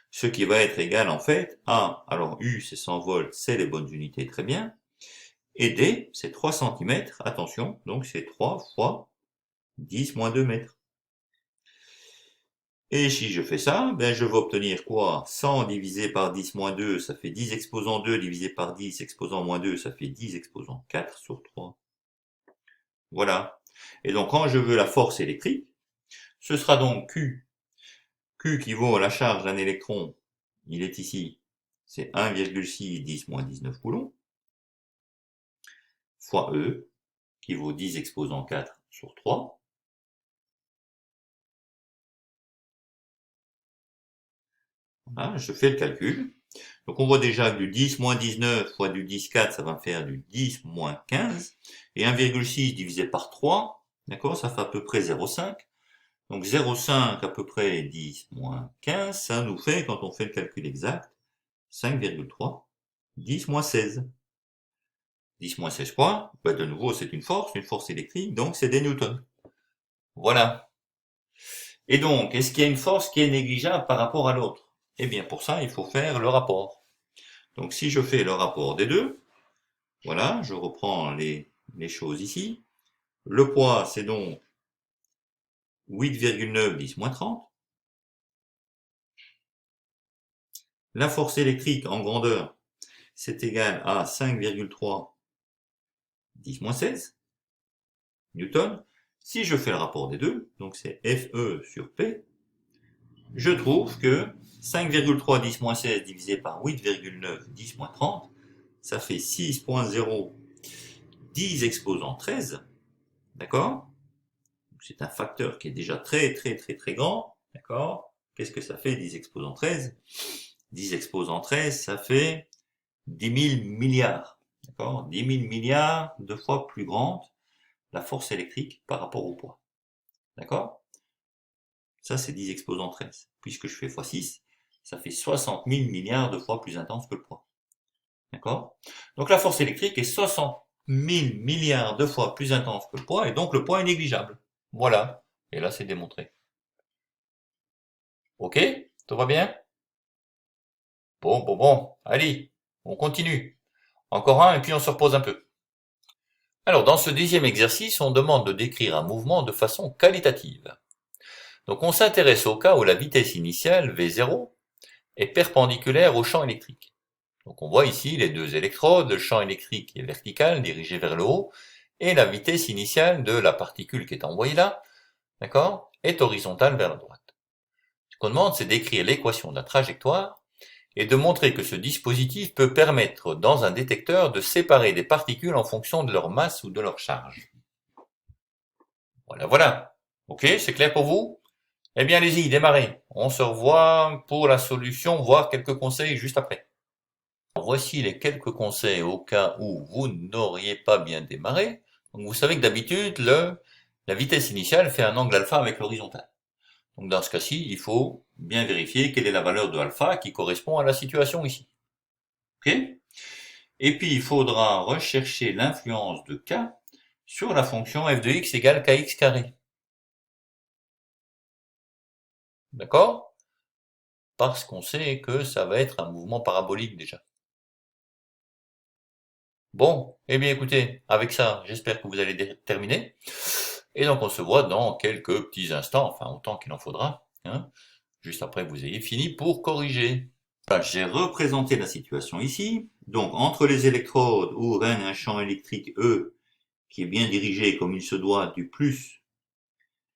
Ce qui va être égal en fait à, alors U c'est 100 volts, c'est les bonnes unités, très bien, et D c'est 3 cm, attention, donc c'est 3 fois 10 moins 2 mètres. Et si je fais ça, ben je vais obtenir quoi? 100 divisé par 10 moins 2, ça fait 10 exposant 2 divisé par 10 exposant moins 2, ça fait 10 exposant 4 sur 3. Voilà. Et donc quand je veux la force électrique, ce sera donc Q. Q qui vaut la charge d'un électron, il est ici, c'est 1,6 10 moins 19 coulombs, fois E, qui vaut 10 exposant 4 sur 3. Voilà, je fais le calcul. Donc on voit déjà que du 10 moins 19 fois du 10 4, ça va me faire du 10 moins 15. Et 1,6 divisé par 3, d'accord, ça fait à peu près 0,5. Donc 0,5 à peu près 10 moins 15, ça nous fait, quand on fait le calcul exact, 5,3, 10 moins 16. 10 moins 16 points, bah de nouveau c'est une force électrique, donc c'est des newtons. Voilà. Et donc, est-ce qu'il y a une force qui est négligeable par rapport à l'autre? Eh bien pour ça, il faut faire le rapport. Donc si je fais le rapport des deux, voilà, je reprends les choses ici. Le poids, c'est donc 8,9 10 moins 30. La force électrique en grandeur, c'est égal à 5,3 10 moins 16 newtons. Si je fais le rapport des deux, donc c'est Fe sur P, je trouve que 5,3 10 moins 16 divisé par 8,9 10 moins 30, ça fait 6,0 10 exposant 13, d'accord? C'est un facteur qui est déjà très grand, d'accord? Qu'est-ce que ça fait 10 exposant 13? 10 exposant 13, ça fait 10 000 milliards, d'accord? 10 000 milliards de fois plus grande la force électrique par rapport au poids, d'accord? Ça, c'est 10 exposant 13. Puisque je fais x6, ça fait 60 000 milliards de fois plus intense que le poids, d'accord? Donc la force électrique est 60 000 milliards de fois plus intense que le poids, et donc le poids est négligeable. Voilà. Et là, c'est démontré. Ok? Tout va bien? Bon. Allez, on continue. Encore un, et puis on se repose un peu. Alors, dans ce 10e exercice, on demande de décrire un mouvement de façon qualitative. Donc, on s'intéresse au cas où la vitesse initiale, V0, est perpendiculaire au champ électrique. Donc, on voit ici les deux électrodes, le champ électrique est vertical, dirigé vers le haut, et la vitesse initiale de la particule qui est envoyée là, d'accord, est horizontale vers la droite. Ce qu'on demande, c'est d'écrire l'équation de la trajectoire et de montrer que ce dispositif peut permettre dans un détecteur de séparer des particules en fonction de leur masse ou de leur charge. Voilà. Ok, c'est clair pour vous? Eh bien, allez-y, démarrez. On se revoit pour la solution, voire quelques conseils juste après. Voici les quelques conseils au cas où vous n'auriez pas bien démarré. Donc, vous savez que d'habitude, la vitesse initiale fait un angle alpha avec l'horizontale. Donc dans ce cas-ci, il faut bien vérifier quelle est la valeur de alpha qui correspond à la situation ici. Ok? Et puis il faudra rechercher l'influence de k sur la fonction f de x égale kx carré. D'accord? Parce qu'on sait que ça va être un mouvement parabolique déjà. Bon, eh bien écoutez, avec ça, j'espère que vous allez terminer. Et donc on se voit dans quelques petits instants, enfin autant qu'il en faudra, hein, juste après que vous ayez fini pour corriger. Voilà, j'ai représenté la situation ici. Donc entre les électrodes où règne un champ électrique E qui est bien dirigé comme il se doit du plus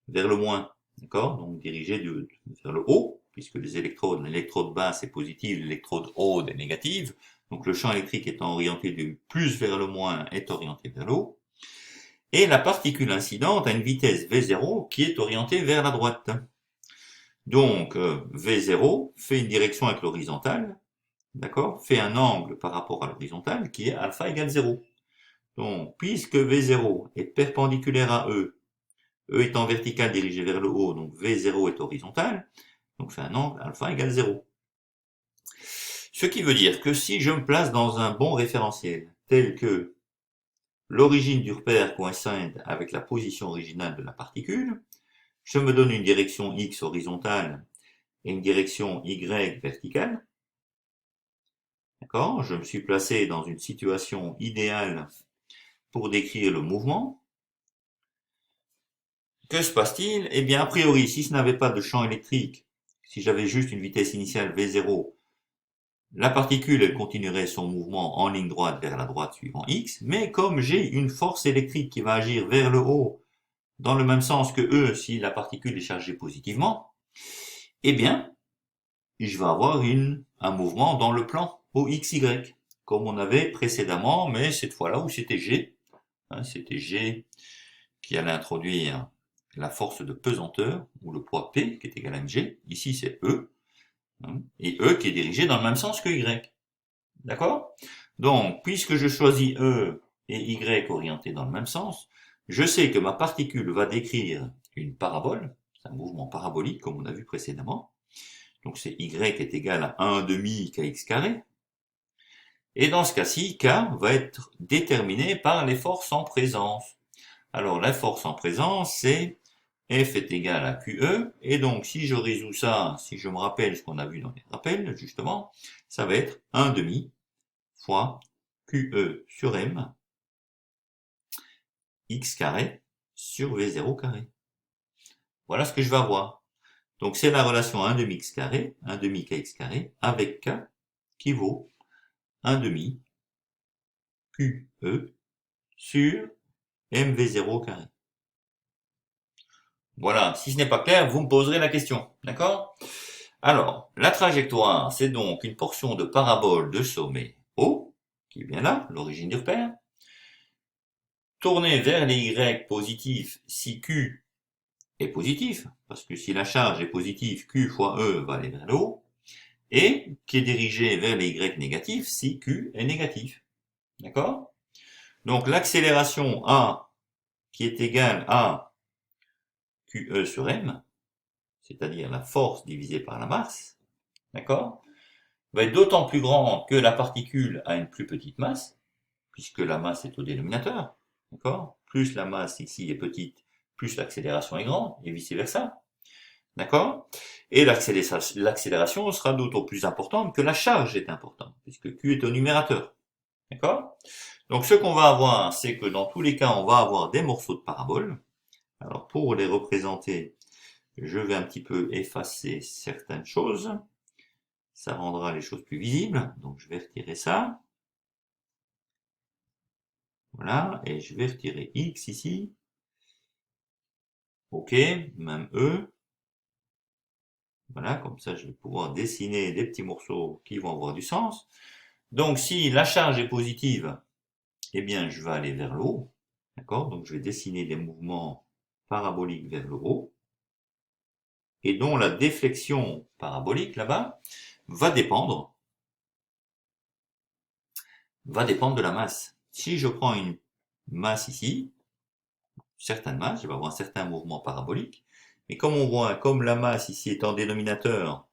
vers le moins, d'accord? Donc dirigé vers le haut, puisque l'électrode basse est positive, l'électrode haute est négative. Donc le champ électrique étant orienté du plus vers le moins est orienté vers le haut. Et la particule incidente a une vitesse V0 qui est orientée vers la droite. Donc V0 fait une direction avec l'horizontale, d'accord? Fait un angle par rapport à l'horizontale qui est alpha égale 0. Donc puisque V0 est perpendiculaire à E étant vertical dirigé vers le haut, donc V0 est horizontal, donc fait un angle alpha égale 0. Ce qui veut dire que si je me place dans un bon référentiel, tel que l'origine du repère coïncide avec la position originale de la particule, je me donne une direction x horizontale et une direction y verticale. D'accord? Je me suis placé dans une situation idéale pour décrire le mouvement. Que se passe-t-il? Eh bien, a priori, si ce n'avait pas de champ électrique, si j'avais juste une vitesse initiale V0, la particule, elle continuerait son mouvement en ligne droite vers la droite suivant x, mais comme j'ai une force électrique qui va agir vers le haut, dans le même sens que E si la particule est chargée positivement, eh bien, je vais avoir un mouvement dans le plan OXY, comme on avait précédemment, mais cette fois-là où c'était G, c'était G qui allait introduire la force de pesanteur, ou le poids P, qui est égal à mg. Ici, c'est E, et E qui est dirigé dans le même sens que Y. D'accord? Donc, puisque je choisis E et Y orientés dans le même sens, je sais que ma particule va décrire une parabole, c'est un mouvement parabolique comme on a vu précédemment. Donc c'est y est égal à 1,5 kx carré. Et dans ce cas-ci, k va être déterminé par les forces en présence. Alors la force en présence, c'est F est égal à QE, et donc si je résous ça, si je me rappelle ce qu'on a vu dans les rappels, justement, ça va être 1,5 fois QE sur M, x carré sur V0 carré. Voilà ce que je vais avoir. Donc c'est la relation 1,5 x carré, 1,5 kx carré, avec K, qui vaut 1,5 QE sur MV0 carré. Voilà, si ce n'est pas clair, vous me poserez la question, d'accord? Alors, la trajectoire, c'est donc une portion de parabole de sommet O, qui est bien là, l'origine du repère, tournée vers les Y positifs si Q est positif, parce que si la charge est positive, Q fois E va aller vers le haut, et qui est dirigée vers les Y négatifs si Q est négatif. D'accord? Donc l'accélération A, qui est égale à QE sur M, c'est-à-dire la force divisée par la masse, d'accord, va être d'autant plus grande que la particule a une plus petite masse, puisque la masse est au dénominateur, d'accord? Plus la masse ici est petite, plus l'accélération est grande, et vice-versa, d'accord? Et l'accélération sera d'autant plus importante que la charge est importante, puisque Q est au numérateur, d'accord? Donc ce qu'on va avoir, c'est que dans tous les cas, on va avoir des morceaux de parabole. Alors pour les représenter, je vais un petit peu effacer certaines choses. Ça rendra les choses plus visibles. Donc je vais retirer ça. Voilà, et je vais retirer X ici. OK, même E. Voilà, comme ça je vais pouvoir dessiner des petits morceaux qui vont avoir du sens. Donc si la charge est positive, eh bien je vais aller vers le haut. D'accord? Donc je vais dessiner des mouvements paraboliques vers le haut. Et dont la déflexion parabolique là-bas va dépendre de la masse. Si je prends une masse ici, certaines masses, je vais avoir un certain mouvement parabolique, mais comme on voit, comme la masse ici est en dénominateur,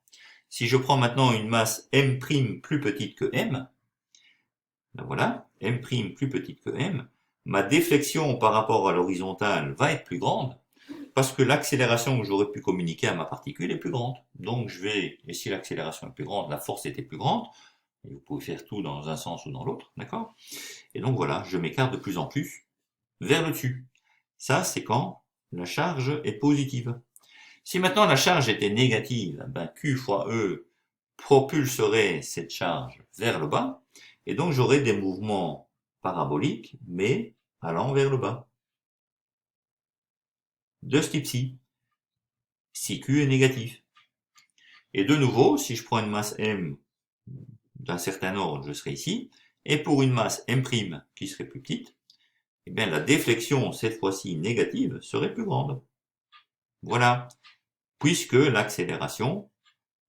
si je prends maintenant une masse M' plus petite que M, ben voilà, M' plus petite que M, ma déflexion par rapport à l'horizontale va être plus grande, parce que l'accélération que j'aurais pu communiquer à ma particule est plus grande. Donc je vais, et si l'accélération est plus grande, la force était plus grande, et vous pouvez faire tout dans un sens ou dans l'autre, d'accord? Et donc voilà, je m'écarte de plus en plus vers le dessus. Ça, c'est quand la charge est positive. Si maintenant la charge était négative, ben Q fois E propulserait cette charge vers le bas, et donc j'aurais des mouvements paraboliques, mais allant vers le bas. De ce type-ci, si Q est négatif. Et de nouveau, si je prends une masse M d'un certain ordre, je serai ici, et pour une masse M' qui serait plus petite, eh bien la déflexion, cette fois-ci négative, serait plus grande. Voilà, puisque l'accélération,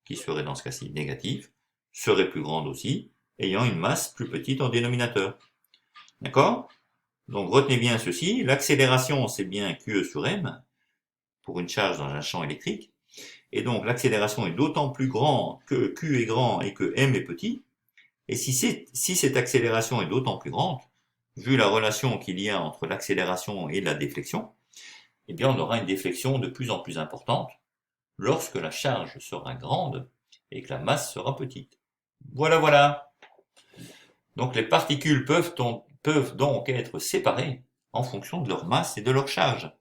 qui serait dans ce cas-ci négative, serait plus grande aussi, ayant une masse plus petite en dénominateur. D'accord? Donc retenez bien ceci, l'accélération c'est bien QE sur M, pour une charge dans un champ électrique, et donc l'accélération est d'autant plus grande que Q est grand et que M est petit, et si cette accélération est d'autant plus grande, vu la relation qu'il y a entre l'accélération et la déflexion, eh bien on aura une déflexion de plus en plus importante lorsque la charge sera grande et que la masse sera petite. Voilà, voilà. Donc les particules peuvent donc être séparées en fonction de leur masse et de leur charge.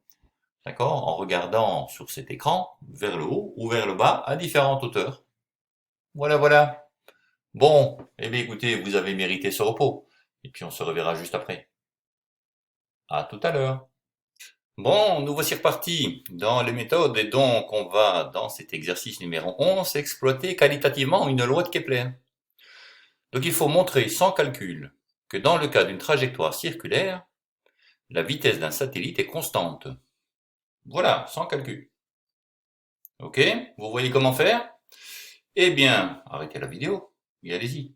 D'accord? En regardant sur cet écran, vers le haut ou vers le bas, à différentes hauteurs. Voilà, voilà. Bon, eh bien écoutez, vous avez mérité ce repos. Et puis on se reverra juste après. À tout à l'heure. Bon, nous voici repartis dans les méthodes et donc on va, dans cet exercice numéro 11, exploiter qualitativement une loi de Kepler. Donc il faut montrer sans calcul que dans le cas d'une trajectoire circulaire, la vitesse d'un satellite est constante. Voilà, sans calcul. Ok? Vous voyez comment faire? Eh bien, arrêtez la vidéo et allez-y.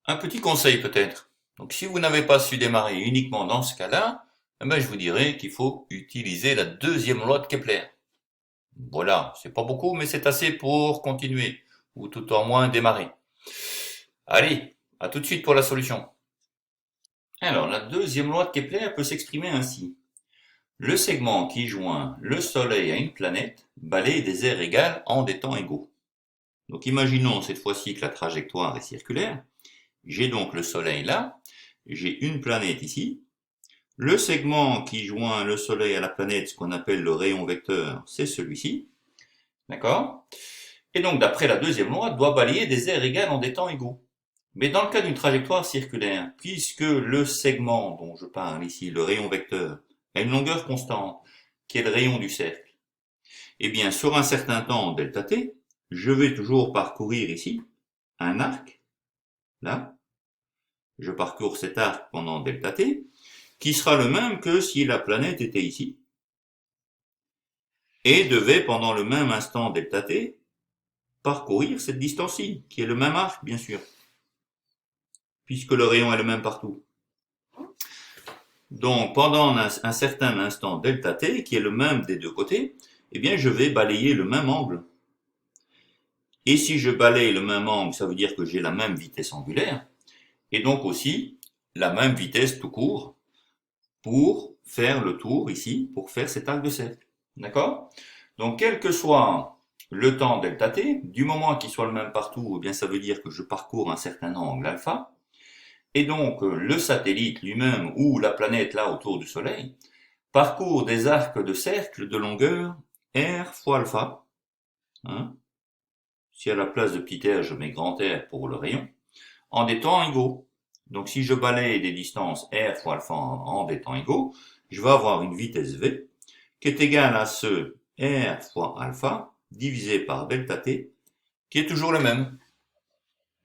Un petit conseil peut-être. Donc si vous n'avez pas su démarrer uniquement dans ce cas-là, eh ben, je vous dirai qu'il faut utiliser la deuxième loi de Kepler. Voilà, c'est pas beaucoup, mais c'est assez pour continuer, ou tout au moins démarrer. Allez, à tout de suite pour la solution. Alors, la deuxième loi de Kepler peut s'exprimer ainsi. Le segment qui joint le Soleil à une planète balaye des aires égales en des temps égaux. Donc imaginons cette fois-ci que la trajectoire est circulaire. J'ai donc le Soleil là, j'ai une planète ici. Le segment qui joint le Soleil à la planète, ce qu'on appelle le rayon vecteur, c'est celui-ci. D'accord? Et donc d'après la deuxième loi, doit balayer des aires égales en des temps égaux. Mais dans le cas d'une trajectoire circulaire, puisque le segment dont je parle ici, le rayon vecteur, a une longueur constante, qui est le rayon du cercle, eh bien sur un certain temps delta t, je vais toujours parcourir ici un arc, là, je parcours cet arc pendant delta t, qui sera le même que si la planète était ici, et devait pendant le même instant delta t, parcourir cette distance-ci, qui est le même arc bien sûr, puisque le rayon est le même partout. Donc pendant un certain instant delta t, qui est le même des deux côtés, eh bien je vais balayer le même angle. Et si je balaye le même angle, ça veut dire que j'ai la même vitesse angulaire, et donc aussi la même vitesse tout court pour faire le tour ici, pour faire cet arc de cercle. D'accord? Donc quel que soit le temps delta t, du moment qu'il soit le même partout, eh bien ça veut dire que je parcours un certain angle alpha, et donc le satellite lui-même, ou la planète là autour du Soleil, parcourt des arcs de cercle de longueur r fois alpha. Hein? Si à la place de petit r, je mets grand R pour le rayon, en des temps égaux. Donc si je balaye des distances r fois alpha en des temps égaux, je vais avoir une vitesse v qui est égale à ce r fois alpha divisé par delta t, qui est toujours le même.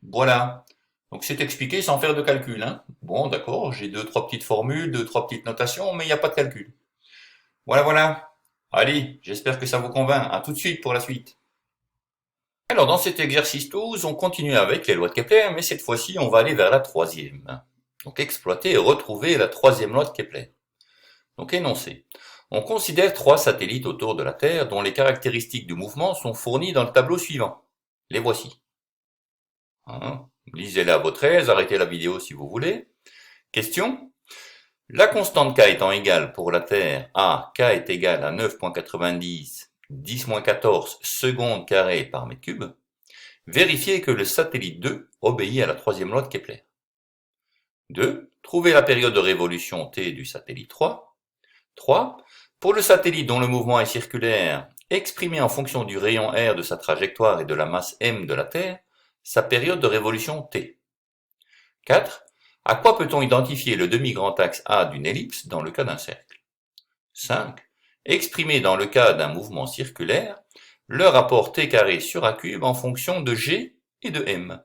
Voilà. Donc c'est expliqué sans faire de calcul. Hein. Bon, d'accord, j'ai deux, trois petites formules, deux, trois petites notations, mais il n'y a pas de calcul. Voilà, voilà. Allez, j'espère que ça vous convainc. À tout de suite pour la suite. Alors dans cet exercice 12, on continue avec les lois de Kepler, mais cette fois-ci, on va aller vers la troisième. Donc exploiter et retrouver la troisième loi de Kepler. Donc énoncé. On considère trois satellites autour de la Terre dont les caractéristiques du mouvement sont fournies dans le tableau suivant. Les voici. Hein, lisez-les à votre aise, arrêtez la vidéo si vous voulez. Question. La constante K étant égale pour la Terre à K est égal à 9,90 10-14 secondes carrées par mètre cube, vérifiez que le satellite 2 obéit à la troisième loi de Kepler. 2. Trouvez la période de révolution t du satellite 3. 3. Pour le satellite dont le mouvement est circulaire, exprimez en fonction du rayon r de sa trajectoire et de la masse m de la Terre, sa période de révolution t. 4. À quoi peut-on identifier le demi-grand axe A d'une ellipse dans le cas d'un cercle? 5. Exprimez dans le cas d'un mouvement circulaire le rapport t carré sur a cube en fonction de g et de m.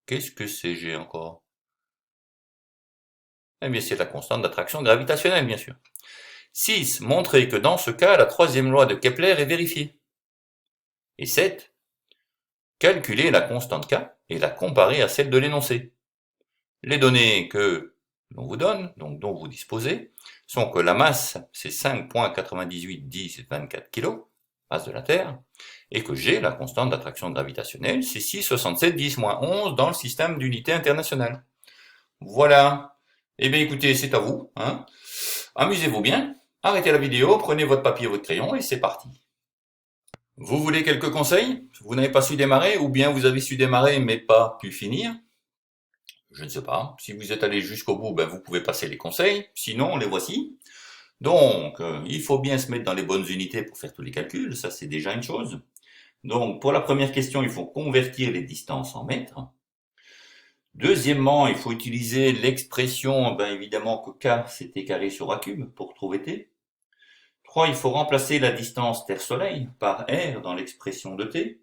Qu'est-ce que c'est g encore? Eh bien c'est la constante d'attraction gravitationnelle bien sûr. 6. Montrez que dans ce cas la troisième loi de Kepler est vérifiée. Et 7. Calculez la constante K et la comparez à celle de l'énoncé. Les données que l'on vous donne, donc dont vous disposez, sont que la masse, c'est 5,981024 kg, masse de la Terre, et que G, la constante d'attraction gravitationnelle, c'est 6,6710-11 dans le système d'unité internationale. Voilà. Eh bien écoutez, c'est à vous. Hein. Amusez-vous bien, arrêtez la vidéo, prenez votre papier et votre crayon, et c'est parti. Vous voulez quelques conseils? Vous n'avez pas su démarrer, ou bien vous avez su démarrer mais pas pu finir? Je ne sais pas. Si vous êtes allé jusqu'au bout, ben vous pouvez passer les conseils. Sinon, les voici. Donc, il faut bien se mettre dans les bonnes unités pour faire tous les calculs. Ça, c'est déjà une chose. Donc, pour la première question, il faut convertir les distances en mètres. Deuxièmement, il faut utiliser l'expression, ben évidemment que K, c'est T carré sur A cube pour trouver T. 3, il faut remplacer la distance Terre-Soleil par R dans l'expression de T.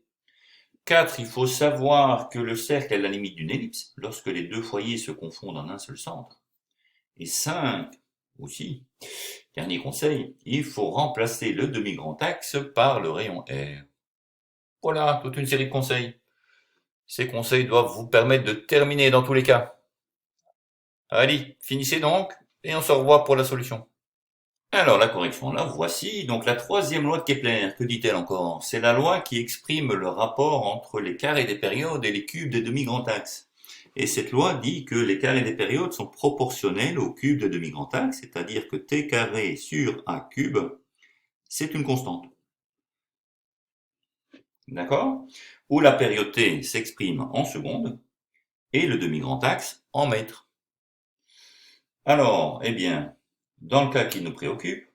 4, il faut savoir que le cercle est la limite d'une ellipse lorsque les deux foyers se confondent en un seul centre. Et 5, aussi, dernier conseil, il faut remplacer le demi-grand axe par le rayon R. Voilà, toute une série de conseils. Ces conseils doivent vous permettre de terminer dans tous les cas. Allez, finissez donc, et on se revoit pour la solution. Alors la correction, là, voici. Donc la troisième loi de Kepler, que dit-elle encore? C'est la loi qui exprime le rapport entre les carrés des périodes et les cubes des demi-grands axes. Et cette loi dit que les carrés des périodes sont proportionnels au cube de demi-grand axe, c'est-à-dire que t carré sur a cube, c'est une constante. D'accord? Où la période t s'exprime en secondes et le demi-grand axe en mètres. Alors, eh bien, dans le cas qui nous préoccupe,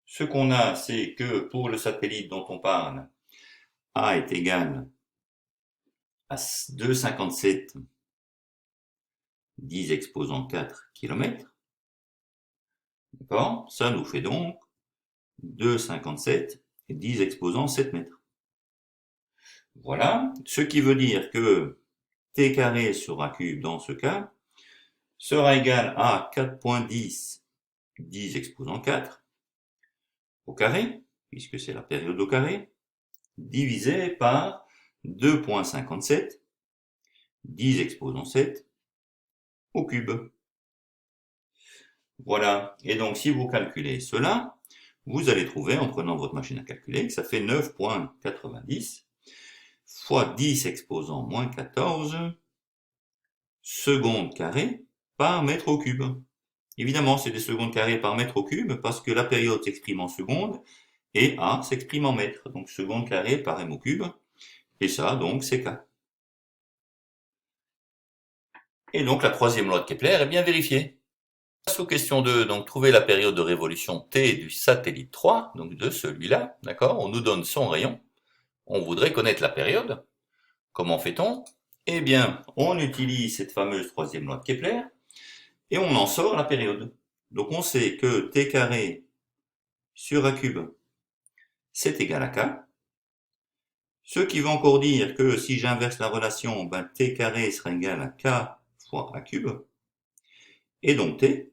ce qu'on a, c'est que pour le satellite dont on parle, a est égal à 2,57 10 exposant 4 km. D'accord? Ça nous fait donc 2,57 10 exposant 7 mètres. Voilà. Ce qui veut dire que t carré sur a cube dans ce cas sera égal à 4,10 10 exposant 4 au carré, puisque c'est la période au carré, divisé par 2,57 10 exposant 7 au cube. Voilà. Et donc, si vous calculez cela, vous allez trouver, en prenant votre machine à calculer, que ça fait 9,90 fois 10 exposant moins 14 secondes carrées par mètre au cube. Évidemment, c'est des secondes carrées par mètre au cube parce que la période s'exprime en secondes et A s'exprime en mètres. Donc, secondes carrées par m au cube. Et ça, donc, c'est K. Et donc, la troisième loi de Kepler est bien vérifiée. Face aux questions 2, donc trouver la période de révolution t du satellite 3, donc de celui-là, d'accord? On nous donne son rayon. On voudrait connaître la période. Comment fait-on? Eh bien, on utilise cette fameuse troisième loi de Kepler et on en sort la période. Donc on sait que t carré sur a cube, c'est égal à k. Ce qui veut encore dire que si j'inverse la relation, ben, t carré sera égal à k fois a cube. Et donc t,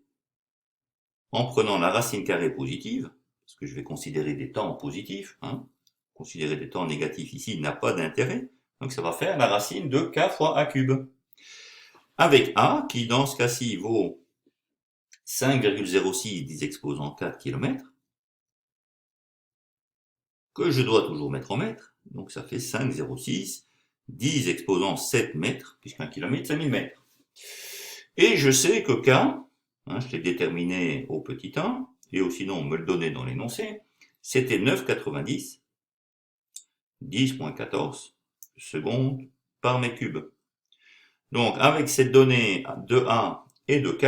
en prenant la racine carrée positive, parce que je vais considérer des temps positifs, considérer des temps négatifs ici n'a pas d'intérêt, donc ça va faire la racine de k fois a cube. Avec a, qui dans ce cas-ci vaut 5,06 10 exposant 4 km, que je dois toujours mettre en mètres, donc ça fait 5,06 10 exposant 7 mètres, puisqu'un kilomètre c'est 1000 mètres. Et je sais que k, je l'ai déterminé au petit 1, et ou sinon on me le donnait dans l'énoncé, c'était 9,90 10,14 secondes par mètre cube. Donc avec cette donnée de A et de K,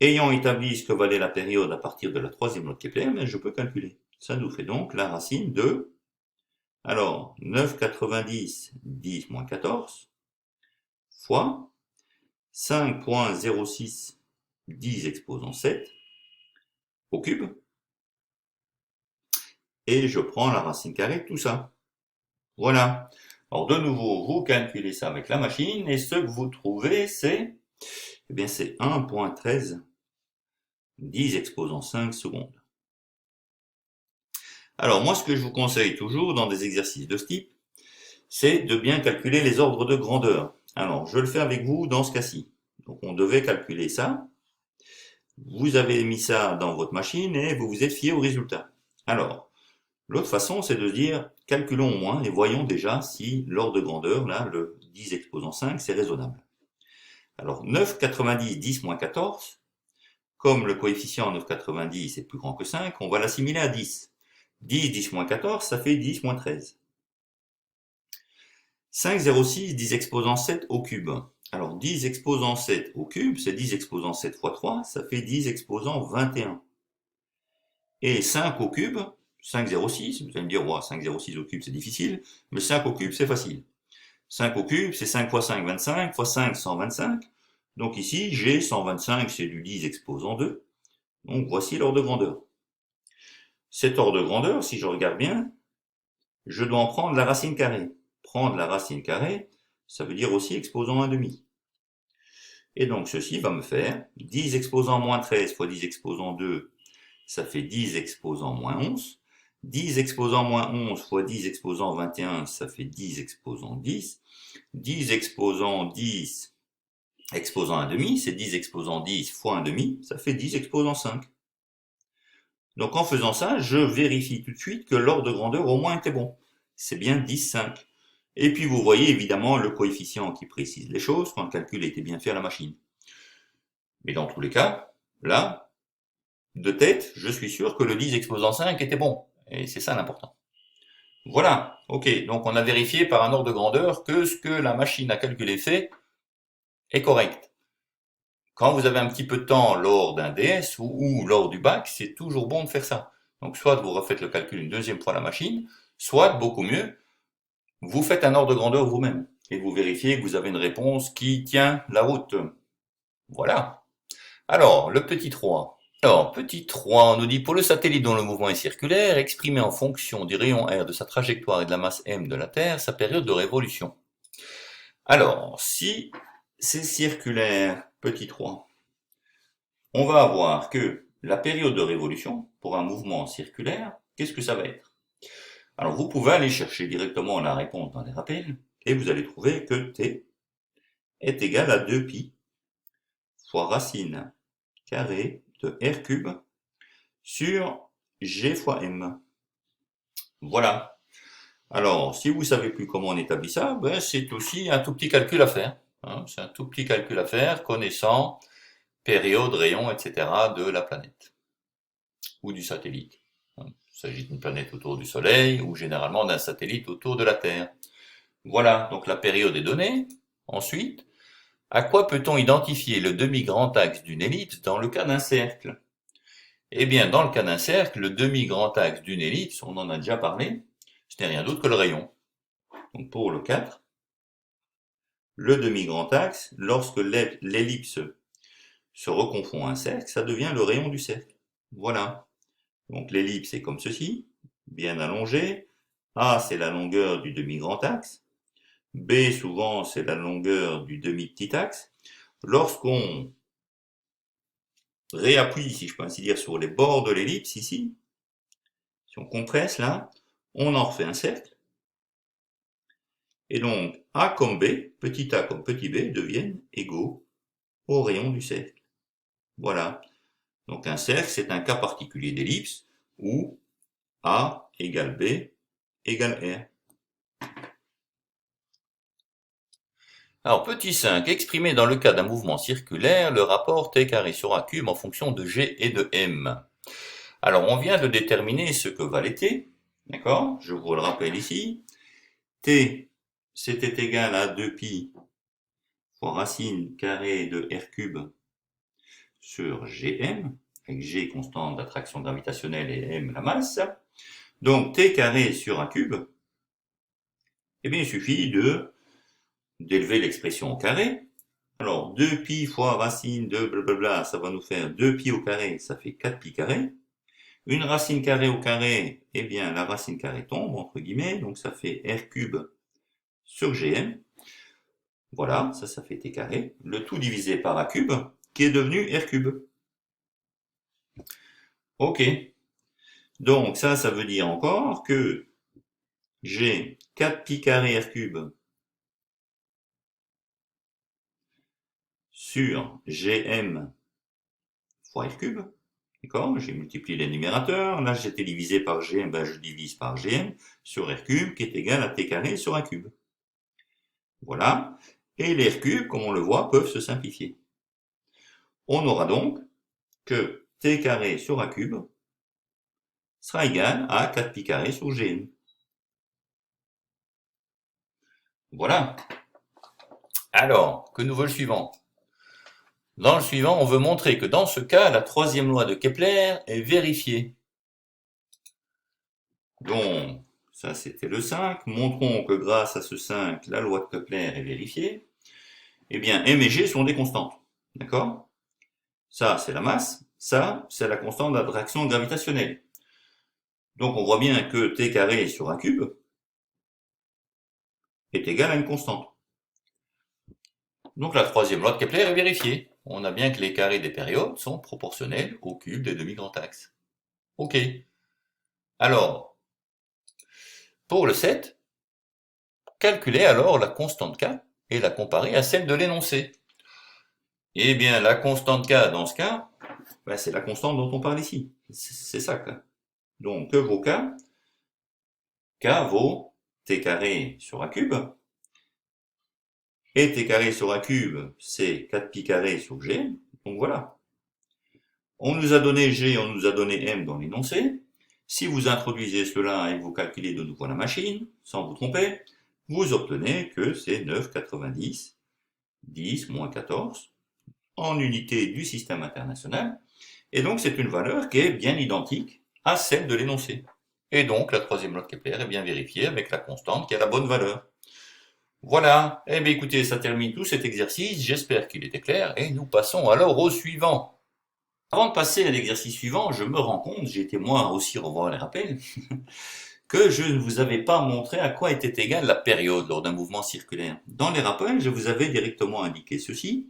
ayant établi ce que valait la période à partir de la troisième loi de Kepler, je peux calculer. Ça nous fait donc la racine de, alors 9,90 10 moins 14 fois 5,06 10 exposant 7 au cube, et je prends la racine carrée de tout ça. Voilà. Alors de nouveau, vous calculez ça avec la machine, et ce que vous trouvez, c'est, eh bien c'est 1,13 10 exposant 5 secondes. Alors moi, ce que je vous conseille toujours dans des exercices de ce type, c'est de bien calculer les ordres de grandeur. Alors, je le fais avec vous dans ce cas-ci. Donc on devait calculer ça. Vous avez mis ça dans votre machine et vous vous êtes fié au résultat. Alors, l'autre façon, c'est de dire, calculons au moins et voyons déjà si l'ordre de grandeur, là, le 10 exposant 5, c'est raisonnable. Alors, 9,90 10 moins 14, comme le coefficient 9,90 est plus grand que 5, on va l'assimiler à 10. 10, 10 moins 14, ça fait 10 moins 13. 5,06, 10 exposant 7 au cube. Alors 10 exposant 7 au cube, c'est 10 exposant 7 fois 3, ça fait 10 exposant 21. Et 5 au cube, 5,06, vous allez me dire, ouais, 5,06 au cube c'est difficile, mais 5 au cube c'est facile. 5 au cube, c'est 5 fois 5, 25, fois 5, 125. Donc ici, j'ai 125, c'est du 10 exposant 2. Donc voici l'ordre de grandeur. Cet ordre de grandeur, si je regarde bien, je dois en prendre la racine carrée. Prendre la racine carrée, ça veut dire aussi exposant 1,5. Et donc ceci va me faire 10 exposant moins 13 fois 10 exposant 2, ça fait 10 exposant moins 11. 10 exposant moins 11 fois 10 exposant 21, ça fait 10 exposant 10. 10 exposant 10 exposant 1,5, c'est 10 exposant 10 fois 1,5, ça fait 10 exposant 5. Donc en faisant ça, je vérifie tout de suite que l'ordre de grandeur au moins était bon. C'est bien 10, 5. Et puis vous voyez évidemment le coefficient qui précise les choses quand le calcul a été bien fait à la machine. Mais dans tous les cas, là, de tête, je suis sûr que le 10 exposant 5 était bon. Et c'est ça l'important. Voilà, ok, donc on a vérifié par un ordre de grandeur que ce que la machine a calculé fait est correct. Quand vous avez un petit peu de temps lors d'un DS ou lors du bac, c'est toujours bon de faire ça. Donc soit vous refaites le calcul une deuxième fois à la machine, soit, beaucoup mieux, vous faites un ordre de grandeur vous-même et vous vérifiez que vous avez une réponse qui tient la route. Voilà. Alors, le petit 3. Alors, petit 3, on nous dit pour le satellite dont le mouvement est circulaire, exprimer en fonction du rayon R, de sa trajectoire et de la masse m de la Terre, sa période de révolution. Alors, si c'est circulaire, petit 3, on va avoir que la période de révolution, pour un mouvement circulaire, qu'est-ce que ça va être? Alors, vous pouvez aller chercher directement la réponse dans les rappels, et vous allez trouver que t est égal à 2pi fois racine carrée de r cube sur g fois m. Voilà. Alors, si vous savez plus comment on établit ça, ben, c'est aussi un tout petit calcul à faire. Hein. C'est un tout petit calcul à faire, connaissant période, rayon, etc. de la planète ou du satellite. Hein. Il s'agit d'une planète autour du Soleil ou généralement d'un satellite autour de la Terre. Voilà, donc la période est donnée. Ensuite, à quoi peut-on identifier le demi-grand axe d'une ellipse dans le cas d'un cercle? Eh bien, dans le cas d'un cercle, le demi-grand axe d'une ellipse, on en a déjà parlé, ce n'est rien d'autre que le rayon. Donc pour le 4, le demi-grand axe, lorsque l'ellipse se reconfond à un cercle, ça devient le rayon du cercle. Voilà. Donc l'ellipse est comme ceci, bien allongée. A, c'est la longueur du demi-grand axe. B, souvent, c'est la longueur du demi-petit axe. Lorsqu'on réappuie, si je peux ainsi dire, sur les bords de l'ellipse, ici, si on compresse là, on en refait un cercle. Et donc, A comme B, petit a comme petit b, deviennent égaux au rayon du cercle. Voilà. Donc un cercle, c'est un cas particulier d'ellipse où A égale B égale R. Alors, petit 5, exprimer dans le cas d'un mouvement circulaire le rapport t carré sur a cube en fonction de g et de m. Alors, on vient de déterminer ce que valait t, d'accord? Je vous le rappelle ici. T, c'était égal à 2pi fois racine carrée de r cube sur gm, avec g constante d'attraction gravitationnelle et m la masse. Donc, t carré sur a cube, eh bien, il suffit d'élever l'expression au carré. Alors, 2pi fois racine de blablabla, ça va nous faire 2pi au carré, ça fait 4pi carré. Une racine carrée au carré, eh bien, la racine carrée tombe, entre guillemets, donc ça fait r cube sur gm. Voilà, ça fait t carré. Le tout divisé par a cube, qui est devenu r cube. Ok. Donc, ça veut dire encore que j'ai 4pi carré r cube sur gm fois r cube. D'accord? J'ai multiplié les numérateurs. Là, j'étais divisé par gm, ben je divise par gm sur r cube qui est égal à t carré sur a cube. Voilà. Et les r cubes, comme on le voit, peuvent se simplifier. On aura donc que t carré sur a cube sera égal à 4pi carré sur gm. Voilà. Alors, que nous veut le suivant? Dans le suivant, on veut montrer que dans ce cas, la troisième loi de Kepler est vérifiée. Donc, ça c'était le 5. Montrons que grâce à ce 5, la loi de Kepler est vérifiée. Eh bien, m et g sont des constantes. D'accord? Ça, c'est la masse. Ça, c'est la constante d'attraction gravitationnelle. Donc, on voit bien que t carré sur a cube est égal à une constante. Donc, la troisième loi de Kepler est vérifiée. On a bien que les carrés des périodes sont proportionnels au cube des demi-grands axes. Ok. Alors, pour le 7, calculez alors la constante k et la comparer à celle de l'énoncé. Eh bien, la constante k, dans ce cas, ben, c'est la constante dont on parle ici, C'est ça, quoi. Donc, que vaut K? K vaut T carré sur A cube. Et T carré sur A cube, c'est 4pi carré sur G. Donc voilà. On nous a donné G, on nous a donné M dans l'énoncé. Si vous introduisez cela et que vous calculez de nouveau la machine, sans vous tromper, vous obtenez que c'est 9,90, 10 moins 14, en unité du système international. Et donc c'est une valeur qui est bien identique à celle de l'énoncé. Et donc la troisième loi de Kepler est bien vérifiée avec la constante qui a la bonne valeur. Voilà, eh bien écoutez, ça termine tout cet exercice, j'espère qu'il était clair, et nous passons alors au suivant. Avant de passer à l'exercice suivant, je me rends compte, j'ai été moi aussi revoir les rappels, que je ne vous avais pas montré à quoi était égale la période lors d'un mouvement circulaire. Dans les rappels, je vous avais directement indiqué ceci,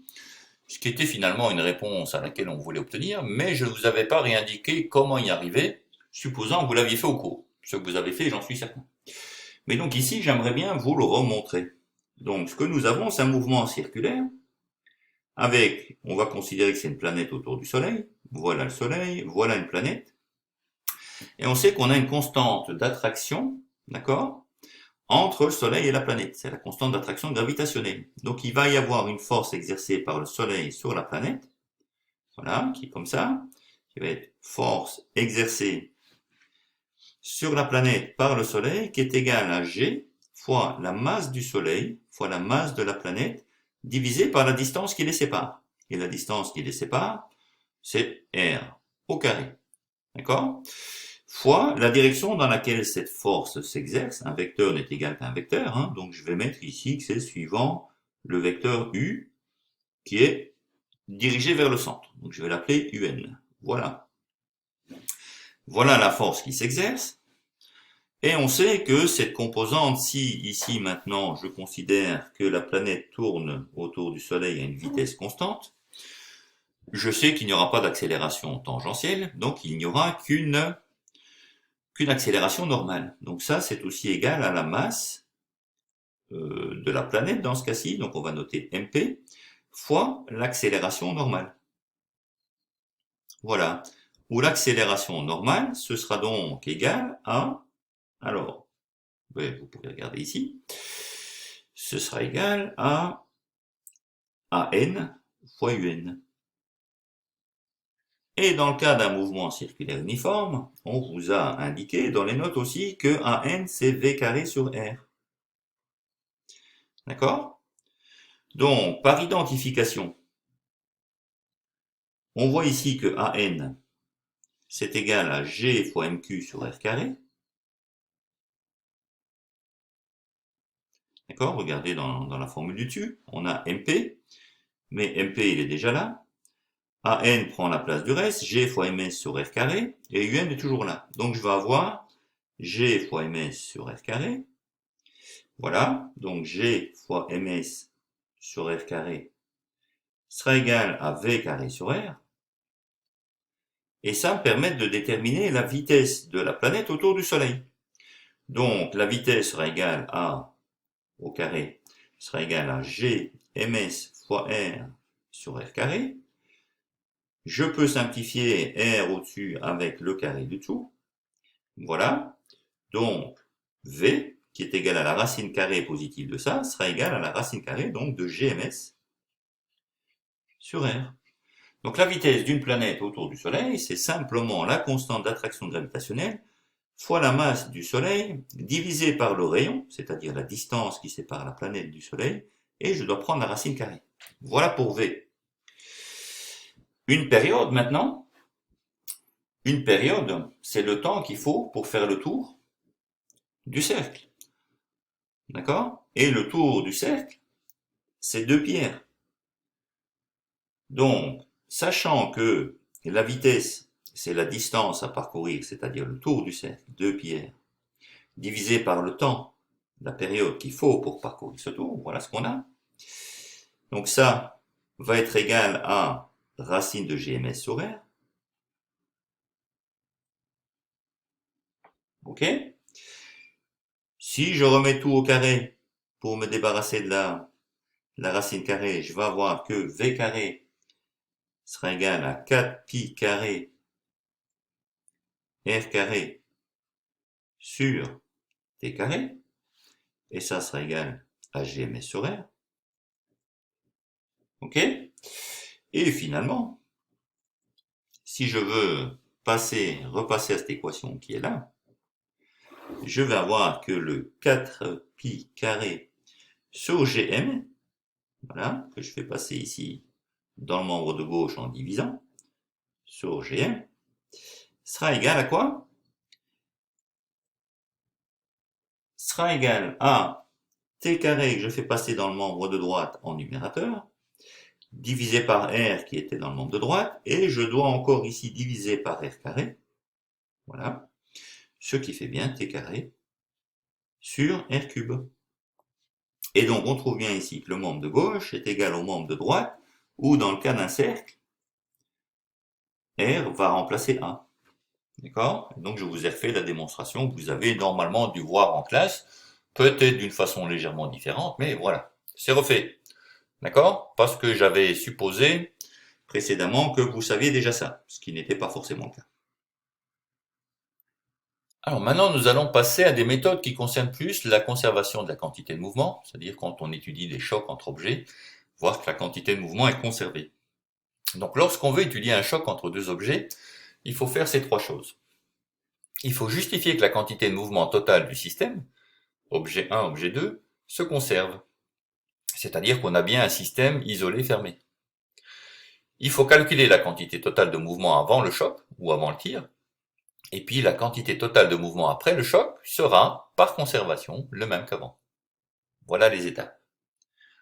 ce qui était finalement une réponse à laquelle on voulait obtenir, mais je ne vous avais pas réindiqué comment y arriver, supposant que vous l'aviez fait au cours. Ce que vous avez fait, j'en suis certain. Mais donc ici, j'aimerais bien vous le remontrer. Donc ce que nous avons, c'est un mouvement circulaire, avec, on va considérer que c'est une planète autour du Soleil, voilà le Soleil, voilà une planète, et on sait qu'on a une constante d'attraction, d'accord, entre le Soleil et la planète, c'est la constante d'attraction gravitationnelle. Donc il va y avoir une force exercée par le Soleil sur la planète, voilà, qui est comme ça, qui va être force exercée sur la planète par le Soleil, qui est égale à G fois la masse du Soleil, fois la masse de la planète, divisé par la distance qui les sépare. Et la distance qui les sépare, c'est R au carré. D'accord? Fois la direction dans laquelle cette force s'exerce. Un vecteur n'est égal qu'un vecteur, hein, donc je vais mettre ici que c'est suivant le vecteur U, qui est dirigé vers le centre. Donc je vais l'appeler UN. Voilà. Voilà la force qui s'exerce. Et on sait que cette composante, si ici maintenant je considère que la planète tourne autour du Soleil à une vitesse constante, je sais qu'il n'y aura pas d'accélération tangentielle, donc il n'y aura qu'une accélération normale. Donc ça, c'est aussi égal à la masse de la planète dans ce cas-ci, donc on va noter mp, fois l'accélération normale. Voilà. Où l'accélération normale, ce sera donc égal à, alors, vous pouvez regarder ici, ce sera égal à AN fois UN. Et dans le cas d'un mouvement circulaire uniforme, on vous a indiqué dans les notes aussi que AN c'est V carré sur R. D'accord? Donc, par identification, on voit ici que AN c'est égal à G fois MQ sur R carré. D'accord? Regardez dans la formule du dessus, on a MP, mais MP il est déjà là. AN prend la place du reste, G fois MS sur R carré, et UN est toujours là. Donc je vais avoir G fois MS sur R carré. Voilà, donc G fois MS sur R carré sera égal à V carré sur R. Et ça me permet de déterminer la vitesse de la planète autour du Soleil. Donc la vitesse sera égale à, au carré, sera égale à G ms fois R sur R carré. Je peux simplifier R au-dessus avec le carré du dessous. Voilà. Donc, V, qui est égal à la racine carrée positive de ça, sera égal à la racine carrée donc de Gms sur R. Donc la vitesse d'une planète autour du Soleil, c'est simplement la constante d'attraction gravitationnelle fois la masse du Soleil divisé par le rayon, c'est-à-dire la distance qui sépare la planète du Soleil, et je dois prendre la racine carrée. Voilà pour V. Une période maintenant, une période, c'est le temps qu'il faut pour faire le tour du cercle. D'accord? Et le tour du cercle, c'est 2πr. Donc, sachant que la vitesse, c'est la distance à parcourir, c'est-à-dire le tour du cercle, 2πr, divisé par le temps, la période qu'il faut pour parcourir ce tour, voilà ce qu'on a. Donc ça va être égal à racine de Gms sur R. Ok? Si je remets tout au carré pour me débarrasser de la racine carrée, je vais avoir que V carré sera égal à 4pi carré R carré sur T carré, et ça sera égal à GMS sur R. Ok? Et finalement, si je veux repasser à cette équation qui est là, je vais avoir que le 4pi carré sur Gm, voilà, que je fais passer ici dans le membre de gauche en divisant, sur Gm, sera égal à quoi? Sera égal à T carré que je fais passer dans le membre de droite en numérateur, divisé par R qui était dans le membre de droite, et je dois encore ici diviser par R carré, voilà, ce qui fait bien T carré sur R cube. Et donc on trouve bien ici que le membre de gauche est égal au membre de droite, ou dans le cas d'un cercle, R va remplacer 1. D'accord? Donc je vous ai fait la démonstration que vous avez normalement dû voir en classe, peut-être d'une façon légèrement différente, mais voilà, c'est refait. D'accord? Parce que j'avais supposé précédemment que vous saviez déjà ça, ce qui n'était pas forcément le cas. Alors maintenant, nous allons passer à des méthodes qui concernent plus la conservation de la quantité de mouvement, c'est-à-dire quand on étudie des chocs entre objets, voir que la quantité de mouvement est conservée. Donc lorsqu'on veut étudier un choc entre deux objets, il faut faire ces trois choses. Il faut justifier que la quantité de mouvement totale du système, objet 1, objet 2, se conserve. C'est-à-dire qu'on a bien un système isolé fermé. Il faut calculer la quantité totale de mouvement avant le choc, ou avant le tir, et puis la quantité totale de mouvement après le choc sera, par conservation, le même qu'avant. Voilà les étapes.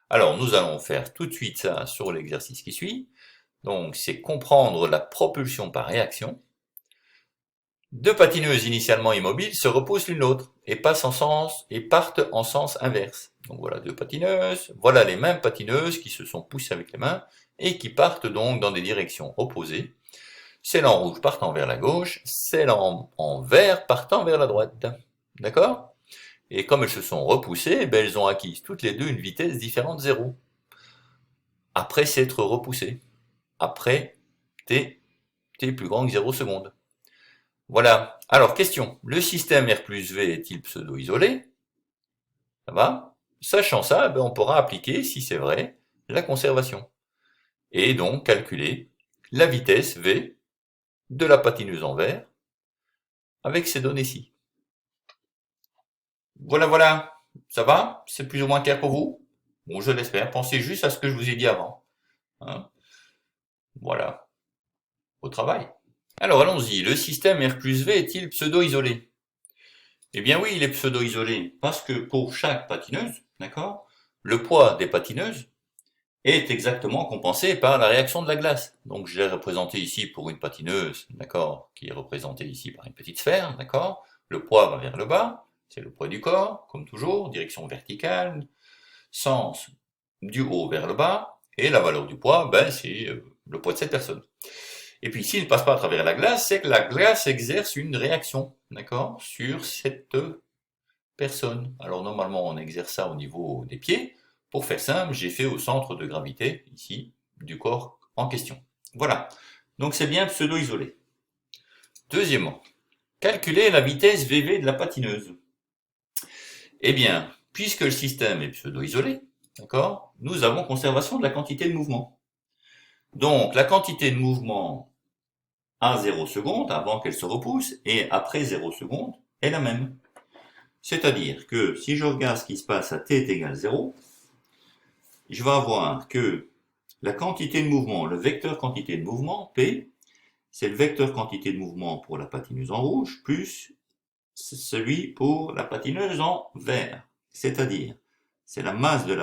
Alors nous allons faire tout de suite ça sur l'exercice qui suit. Donc c'est comprendre la propulsion par réaction. Deux patineuses initialement immobiles se repoussent l'une l'autre et partent en sens inverse. Donc voilà deux patineuses, voilà les mêmes patineuses qui se sont poussées avec les mains et qui partent donc dans des directions opposées. Celle en rouge partant vers la gauche, celle en vert partant vers la droite. D'accord? Et comme elles se sont repoussées, elles ont acquis toutes les deux une vitesse différente de 0. Après s'être repoussées. Après t plus grand que 0 secondes. Voilà. Alors, question. Le système R plus V est-il pseudo-isolé? Ça va? Sachant ça, on pourra appliquer, si c'est vrai, la conservation. Et donc calculer la vitesse V de la patineuse en vert avec ces données-ci. Voilà. Ça va? C'est plus ou moins clair pour vous? Bon, je l'espère. Pensez juste à ce que je vous ai dit avant. Hein? Voilà. Au travail. Alors allons-y. Le système R plus V est-il pseudo-isolé? Eh bien oui, il est pseudo-isolé, parce que pour chaque patineuse, d'accord, le poids des patineuses est exactement compensé par la réaction de la glace. Donc je l'ai représenté ici pour une patineuse, d'accord, qui est représentée ici par une petite sphère, d'accord. Le poids va vers le bas, c'est le poids du corps, comme toujours, direction verticale, sens du haut vers le bas, et la valeur du poids, c'est le poids de cette personne. Et puis s'il ne passe pas à travers la glace, c'est que la glace exerce une réaction, d'accord, sur cette personne. Alors normalement on exerce ça au niveau des pieds. Pour faire simple, j'ai fait au centre de gravité, ici, du corps en question. Voilà. Donc c'est bien pseudo-isolé. Deuxièmement, calculer la vitesse VV de la patineuse. Eh bien, puisque le système est pseudo-isolé, d'accord, nous avons conservation de la quantité de mouvement. Donc la quantité de mouvement à 0 secondes, avant qu'elle se repousse, et après 0 secondes, est la même. C'est-à-dire que si je regarde ce qui se passe à t est égal à 0, je vais avoir que la quantité de mouvement, le vecteur quantité de mouvement, P, c'est le vecteur quantité de mouvement pour la patineuse en rouge, plus celui pour la patineuse en vert. C'est-à-dire, c'est la masse de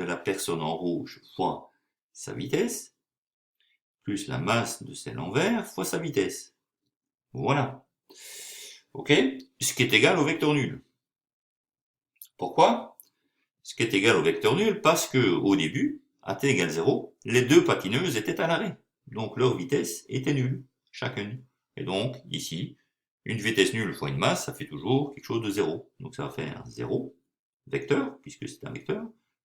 la personne en rouge fois sa vitesse, plus la masse de celle en vert fois sa vitesse. Voilà. Ok? Ce qui est égal au vecteur nul. Pourquoi? Ce qui est égal au vecteur nul parce que au début, à t égale 0, les deux patineuses étaient à l'arrêt. Donc leur vitesse était nulle, chacune. Et donc, ici, une vitesse nulle fois une masse, ça fait toujours quelque chose de 0. Donc ça va faire 0, vecteur, puisque c'est un vecteur,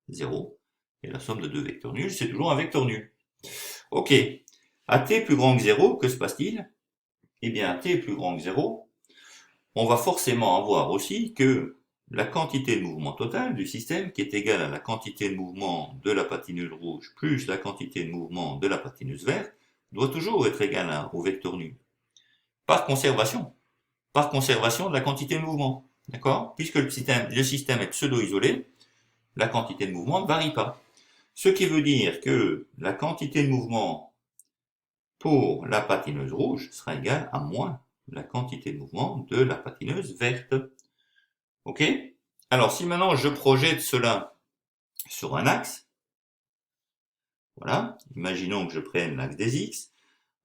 0. Et la somme de deux vecteurs nuls, c'est toujours un vecteur nul. Ok. À t plus grand que 0, que se passe-t-il? eh bien t plus grand que 0, on va forcément avoir aussi que la quantité de mouvement totale du système, qui est égale à la quantité de mouvement de la patineuse rouge plus la quantité de mouvement de la patineuse verte, doit toujours être égale au vecteur nu. Par conservation de la quantité de mouvement. D'accord? Puisque le système est pseudo-isolé, la quantité de mouvement ne varie pas. Ce qui veut dire que la quantité de mouvement pour la patineuse rouge sera égale à moins la quantité de mouvement de la patineuse verte. Ok? Alors si maintenant je projette cela sur un axe, voilà, imaginons que je prenne l'axe des X,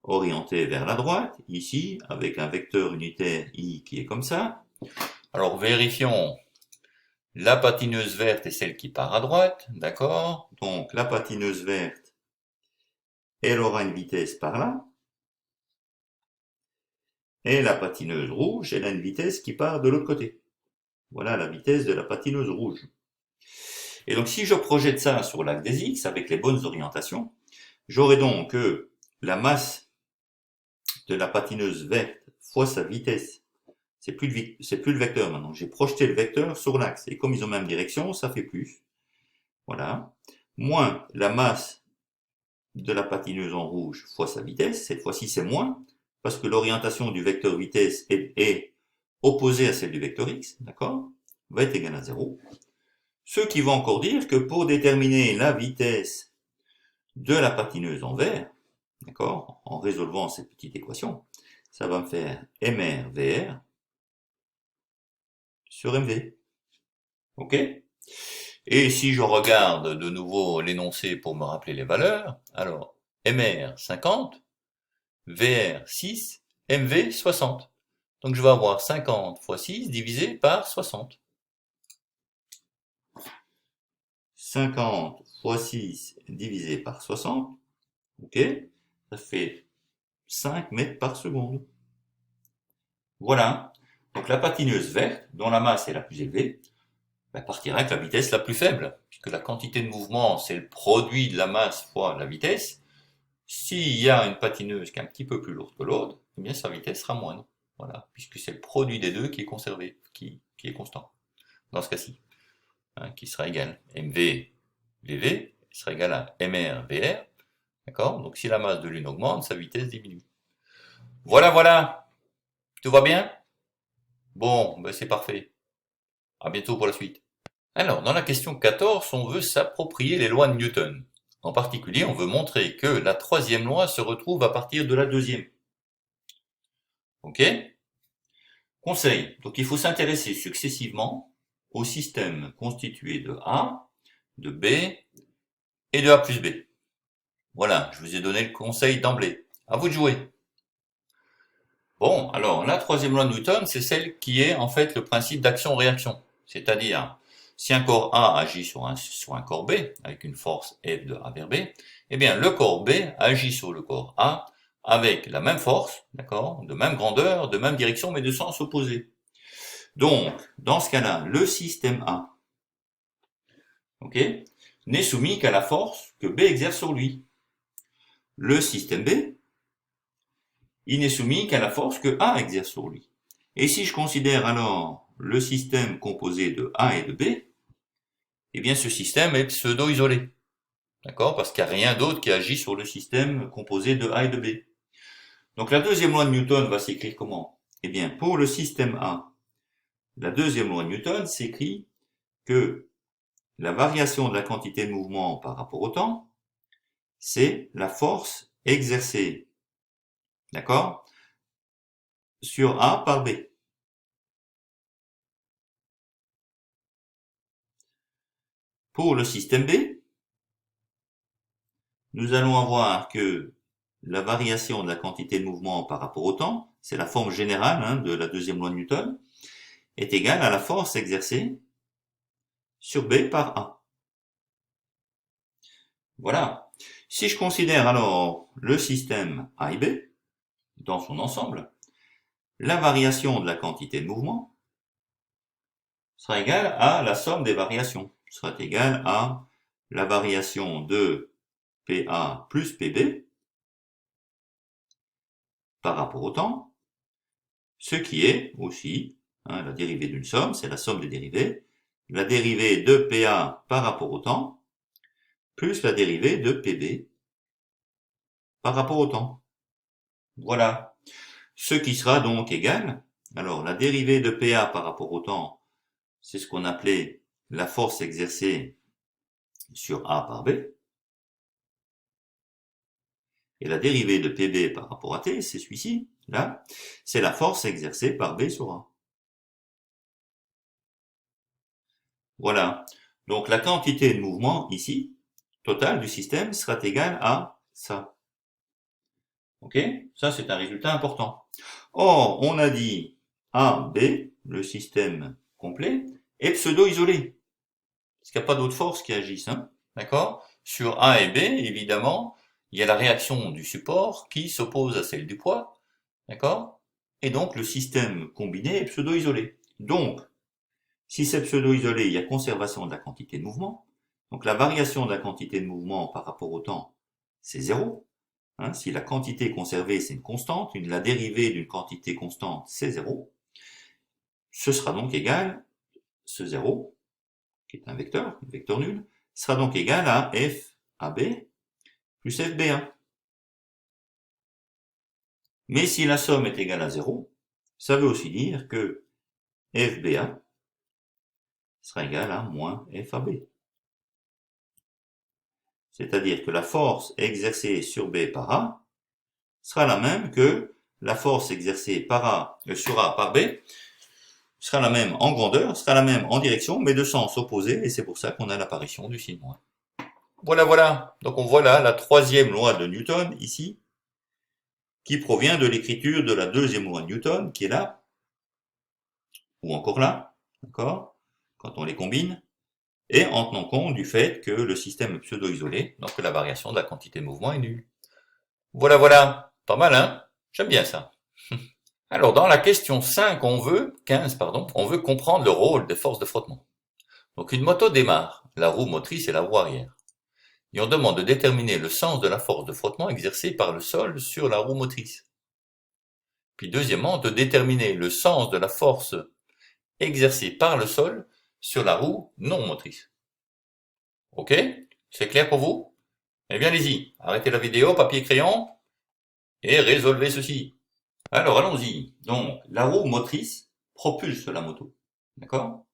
orienté vers la droite, ici, avec un vecteur unitaire I qui est comme ça. Alors vérifions, la patineuse verte est celle qui part à droite, d'accord? Donc la patineuse verte, elle aura une vitesse par là, et la patineuse rouge, elle a une vitesse qui part de l'autre côté. Voilà la vitesse de la patineuse rouge. Et donc si je projette ça sur l'axe des X avec les bonnes orientations, j'aurai donc que la masse de la patineuse verte fois sa vitesse, c'est plus le vecteur maintenant, j'ai projeté le vecteur sur l'axe, et comme ils ont même direction, ça fait plus. Voilà. Moins la masse de la patineuse en rouge fois sa vitesse, cette fois-ci c'est moins, parce que l'orientation du vecteur vitesse est opposée à celle du vecteur x, d'accord, va être égale à 0. Ce qui va encore dire que pour déterminer la vitesse de la patineuse en vert, d'accord, en résolvant cette petite équation, ça va me faire mr vr sur mv. Ok? Et si je regarde de nouveau l'énoncé pour me rappeler les valeurs, alors mr 50, vr 6, mv 60. Donc je vais avoir 50 fois 6 divisé par 60. 50 fois 6 divisé par 60, ok, ça fait 5 mètres par seconde. Voilà. Donc la patineuse verte, dont la masse est la plus élevée, partira avec la vitesse la plus faible, puisque la quantité de mouvement, c'est le produit de la masse fois la vitesse. S'il y a une patineuse qui est un petit peu plus lourde que l'autre, eh bien sa vitesse sera moindre. Voilà, puisque c'est le produit des deux qui est conservé, qui est constant. Dans ce cas-ci, hein, qui sera égal mv vv sera égal à mr vr. D'accord? Donc si la masse de l'une augmente, sa vitesse diminue. Voilà, voilà. Tout va bien? Bon, ben c'est parfait. À bientôt pour la suite. Alors, dans la question 14, on veut s'approprier les lois de Newton. En particulier, on veut montrer que la troisième loi se retrouve à partir de la deuxième. Ok? Conseil. Donc, il faut s'intéresser successivement au système constitué de A, de B et de A plus B. Voilà, je vous ai donné le conseil d'emblée. À vous de jouer. Bon, alors, la troisième loi de Newton, c'est celle qui est en fait le principe d'action-réaction. C'est-à-dire, si un corps A agit sur un corps B, avec une force F de A vers B, eh bien, le corps B agit sur le corps A avec la même force, d'accord, de même grandeur, de même direction, mais de sens opposé. Donc, dans ce cas-là, le système A, ok, n'est soumis qu'à la force que B exerce sur lui. Le système B, il n'est soumis qu'à la force que A exerce sur lui. Et si je considère alors le système composé de A et de B, eh bien ce système est pseudo-isolé. D'accord? Parce qu'il n'y a rien d'autre qui agit sur le système composé de A et de B. Donc la deuxième loi de Newton va s'écrire comment? Eh bien pour le système A, la deuxième loi de Newton s'écrit que la variation de la quantité de mouvement par rapport au temps, c'est la force exercée, d'accord, sur A par B. Pour le système B, nous allons avoir que la variation de la quantité de mouvement par rapport au temps, c'est la forme générale de la deuxième loi de Newton, est égale à la force exercée sur B par A. Voilà. Si je considère alors le système A et B, dans son ensemble, la variation de la quantité de mouvement sera égale à la somme des variations, sera égale à la variation de PA plus PB par rapport au temps, ce qui est aussi, la dérivée d'une somme, c'est la somme des dérivées, la dérivée de PA par rapport au temps, plus la dérivée de PB par rapport au temps. Voilà. Ce qui sera donc égal, alors la dérivée de PA par rapport au temps, c'est ce qu'on appelait la force exercée sur A par B. Et la dérivée de PB par rapport à T, c'est celui-ci, là, c'est la force exercée par B sur A. Voilà. Donc la quantité de mouvement ici, totale du système, sera égale à ça. Ok? Ça, c'est un résultat important. Or, on a dit A, B, le système complet, est pseudo-isolé. Parce qu'il n'y a pas d'autres forces qui agissent. Hein? D'accord? Sur A et B, évidemment, il y a la réaction du support qui s'oppose à celle du poids. D'accord? Et donc, le système combiné est pseudo-isolé. Donc, si c'est pseudo-isolé, il y a conservation de la quantité de mouvement. Donc, la variation de la quantité de mouvement par rapport au temps, c'est zéro. Hein, si la quantité conservée, c'est une constante, la dérivée d'une quantité constante, c'est zéro. Ce sera donc égal, ce zéro, qui est un vecteur nul, sera donc égal à f AB plus fba. Mais si la somme est égale à 0, ça veut aussi dire que fba sera égal à moins fab. C'est-à-dire que la force exercée sur B par A sera la même que la force exercée par A, sur A par B, sera la même en grandeur, sera la même en direction, mais de sens opposé, et c'est pour ça qu'on a l'apparition du signe moins. Voilà, voilà. Donc on voit là la troisième loi de Newton, ici, qui provient de l'écriture de la deuxième loi de Newton, qui est là, ou encore là, d'accord, quand on les combine, et en tenant compte du fait que le système est pseudo-isolé, donc que la variation de la quantité de mouvement est nulle. Voilà, voilà. Pas mal, hein? J'aime bien ça. Alors, dans la question 15, on veut comprendre le rôle des forces de frottement. Donc, une moto démarre, la roue motrice et la roue arrière. Et on demande de déterminer le sens de la force de frottement exercée par le sol sur la roue motrice. Puis deuxièmement, de déterminer le sens de la force exercée par le sol sur la roue non motrice. Ok? C'est clair pour vous? Eh bien, allez-y. Arrêtez la vidéo, papier, crayon, et résolvez ceci. Alors, allons-y. Donc, la roue motrice propulse la moto. D'accord?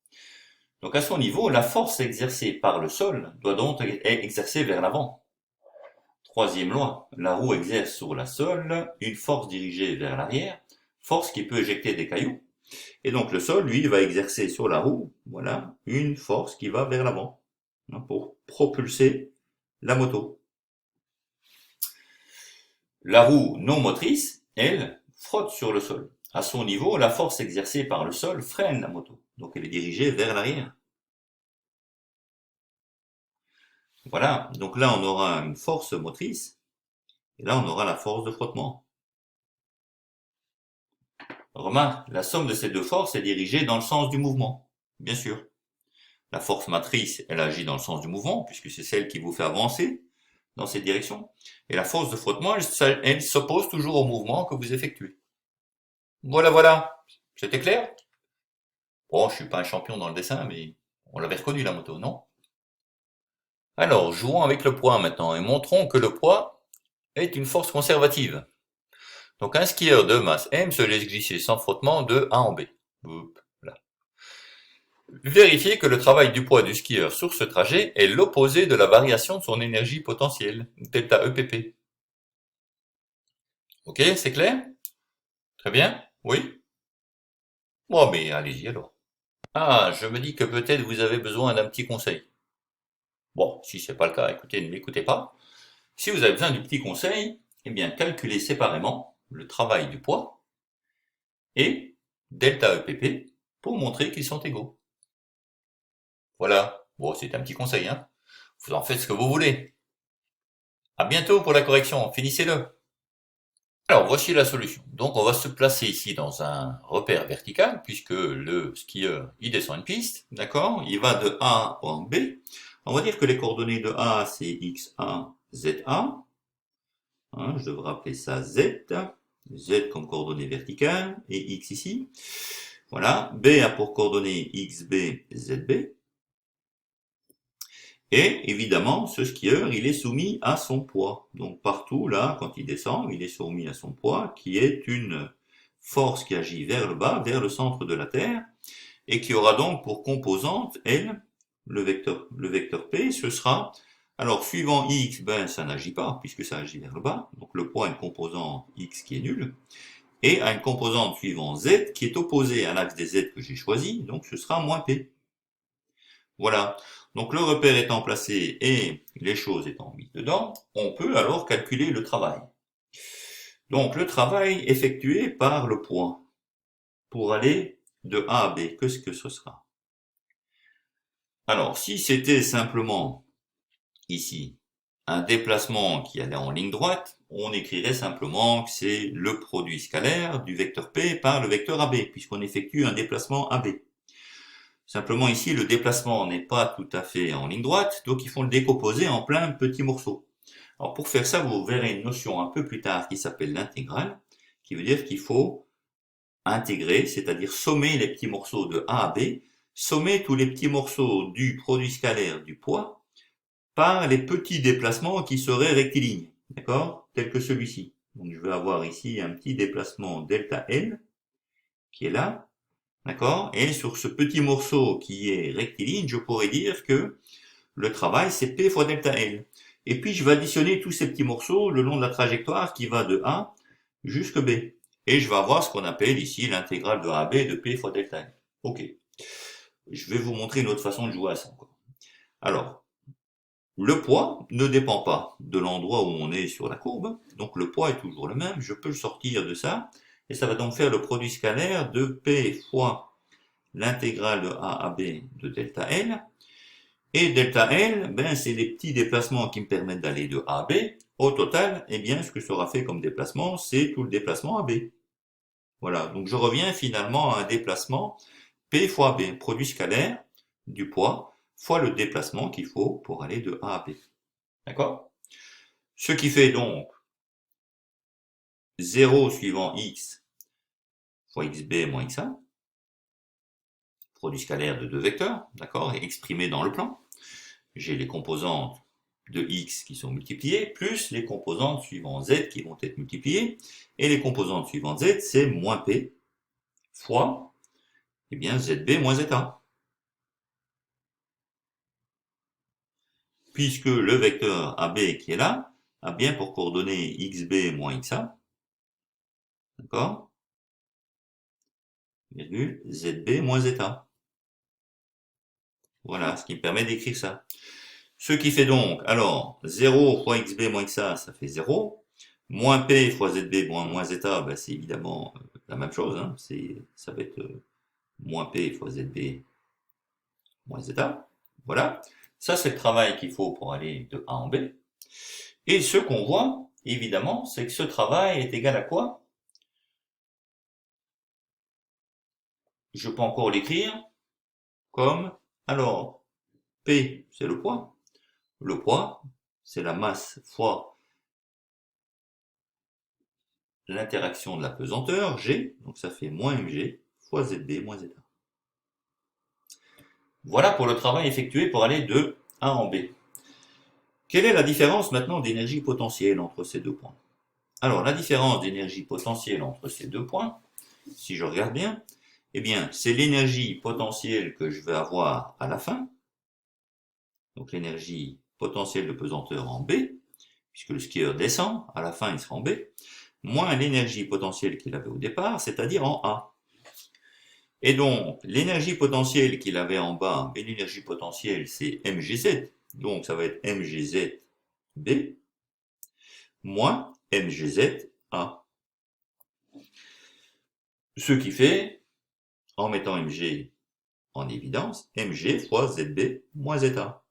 Donc, à son niveau, la force exercée par le sol doit donc être exercée vers l'avant. Troisième loi, la roue exerce sur la sol une force dirigée vers l'arrière, force qui peut éjecter des cailloux. Et donc, le sol, lui, va exercer sur la roue, voilà, une force qui va vers l'avant, pour propulser la moto. La roue non motrice, elle, frotte sur le sol. À son niveau, la force exercée par le sol freine la moto. Donc elle est dirigée vers l'arrière. Voilà, donc là on aura une force motrice, et là on aura la force de frottement. Remarque, la somme de ces deux forces est dirigée dans le sens du mouvement, bien sûr. La force motrice, elle agit dans le sens du mouvement, puisque c'est celle qui vous fait avancer dans cette direction. Et la force de frottement, elle s'oppose toujours au mouvement que vous effectuez. Voilà, voilà. C'était clair? Bon, je suis pas un champion dans le dessin, mais on l'avait reconnu la moto, non? Alors, jouons avec le poids maintenant et montrons que le poids est une force conservative. Donc un skieur de masse M se laisse glisser sans frottement de A en B. Là. Vérifiez que le travail du poids du skieur sur ce trajet est l'opposé de la variation de son énergie potentielle, delta EPP. Ok, c'est clair? Très bien? Oui? Bon, mais allez-y alors. Ah, je me dis que peut-être vous avez besoin d'un petit conseil. Bon, si c'est pas le cas, écoutez, ne m'écoutez pas. Si vous avez besoin du petit conseil, eh bien, calculez séparément le travail du poids et delta EPP pour montrer qu'ils sont égaux. Voilà. Bon, c'est un petit conseil, hein. Vous en faites ce que vous voulez. À bientôt pour la correction. Finissez-le. Alors, voici la solution. Donc, on va se placer ici dans un repère vertical, puisque le skieur, il descend une piste, d'accord? Il va de A en B. On va dire que les coordonnées de A, c'est XA, ZA. Hein, je devrais appeler ça Z. Z comme coordonnée verticale et X ici. Voilà, B a pour coordonnée XB, ZB. Et évidemment, ce skieur, il est soumis à son poids. Donc partout, là, quand il descend, il est soumis à son poids, qui est une force qui agit vers le bas, vers le centre de la Terre, et qui aura donc pour composante, elle, le vecteur P, ce sera, alors suivant X, ben ça n'agit pas, puisque ça agit vers le bas, donc le poids a une composante X qui est nulle, et a une composante suivant Z qui est opposée à l'axe des Z que j'ai choisi, donc ce sera moins P. Voilà. Donc le repère étant placé et les choses étant mises dedans, on peut alors calculer le travail. Donc le travail effectué par le poids pour aller de A à B, qu'est-ce que ce sera? Alors si c'était simplement ici un déplacement qui allait en ligne droite, on écrirait simplement que c'est le produit scalaire du vecteur P par le vecteur AB, puisqu'on effectue un déplacement AB. Simplement ici, le déplacement n'est pas tout à fait en ligne droite, donc il faut le décomposer en plein de petits morceaux. Alors pour faire ça, vous verrez une notion un peu plus tard qui s'appelle l'intégrale, qui veut dire qu'il faut intégrer, c'est-à-dire sommer les petits morceaux de A à B, sommer tous les petits morceaux du produit scalaire du poids par les petits déplacements qui seraient rectilignes, d'accord? Tel que celui-ci. Donc je vais avoir ici un petit déplacement delta L qui est là, d'accord? Et sur ce petit morceau qui est rectiligne, je pourrais dire que le travail c'est P fois delta L. Et puis je vais additionner tous ces petits morceaux le long de la trajectoire qui va de A jusqu'à B. Et je vais avoir ce qu'on appelle ici l'intégrale de A à B de P fois delta L. Ok. Je vais vous montrer une autre façon de jouer à ça encore. Alors, le poids ne dépend pas de l'endroit où on est sur la courbe, donc le poids est toujours le même, je peux le sortir de ça, et ça va donc faire le produit scalaire de P fois l'intégrale de A à B de delta L, et delta L, ben, c'est les petits déplacements qui me permettent d'aller de A à B. Au total, eh bien, ce que sera fait comme déplacement, c'est tout le déplacement AB. Voilà, donc je reviens finalement à un déplacement P fois B, produit scalaire du poids, fois le déplacement qu'il faut pour aller de A à B. D'accord? Ce qui fait donc 0 suivant x fois xb moins xa, produit scalaire de deux vecteurs, d'accord, et exprimé dans le plan. J'ai les composantes de x qui sont multipliées, plus les composantes suivant z qui vont être multipliées, et les composantes suivant z, c'est moins p fois, eh bien, zb moins za. Puisque le vecteur AB qui est là a bien pour coordonnées xb moins xa, d'accord, virgule, zb moins zeta. Voilà, ce qui me permet d'écrire ça. Ce qui fait donc, alors, 0 fois xb moins xa, ça fait 0. Moins p fois zb moins zeta, ben, c'est évidemment la même chose. Hein. Ça va être moins p fois zb moins zeta. Voilà. Ça, c'est le travail qu'il faut pour aller de A en B. Et ce qu'on voit, évidemment, c'est que ce travail est égal à quoi? Je peux encore l'écrire comme, alors, P, c'est le poids. Le poids, c'est la masse fois l'interaction de la pesanteur, G, donc ça fait moins mg, fois zb moins zeta. Voilà pour le travail effectué pour aller de A en B. Quelle est la différence maintenant d'énergie potentielle entre ces deux points? Alors, la différence d'énergie potentielle entre ces deux points, si je regarde bien, eh bien, c'est l'énergie potentielle que je vais avoir à la fin, donc l'énergie potentielle de pesanteur en B, puisque le skieur descend, à la fin il sera en B, moins l'énergie potentielle qu'il avait au départ, c'est-à-dire en A. Et donc, l'énergie potentielle qu'il avait en bas, et l'énergie potentielle, c'est mgz, donc ça va être mgz B, moins mgz A. Ce qui fait, en mettant mg en évidence, mg fois zb moins zeta.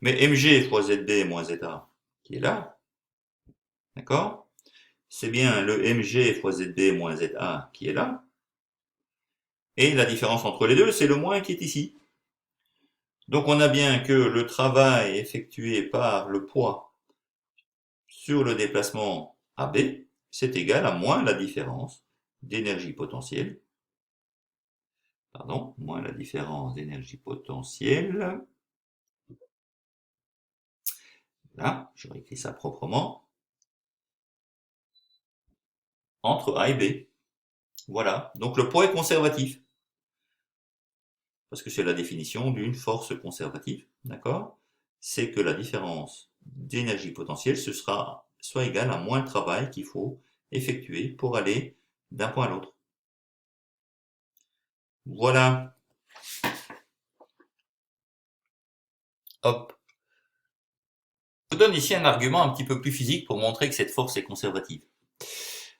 Mais mg fois zb moins zeta, qui est là, d'accord? C'est bien le mg fois zb moins za qui est là. Et la différence entre les deux, c'est le moins qui est ici. Donc on a bien que le travail effectué par le poids sur le déplacement AB, c'est égal à moins la différence d'énergie potentielle. Pardon, moins la différence d'énergie potentielle. Là, j'aurais écrit ça proprement. Entre A et B. Voilà. Donc le poids est conservatif. Parce que c'est la définition d'une force conservative. D'accord? C'est que la différence d'énergie potentielle, ce sera soit égal à moins de travail qu'il faut effectuer pour aller d'un point à l'autre. Voilà. Hop. Je vous donne ici un argument un petit peu plus physique pour montrer que cette force est conservative.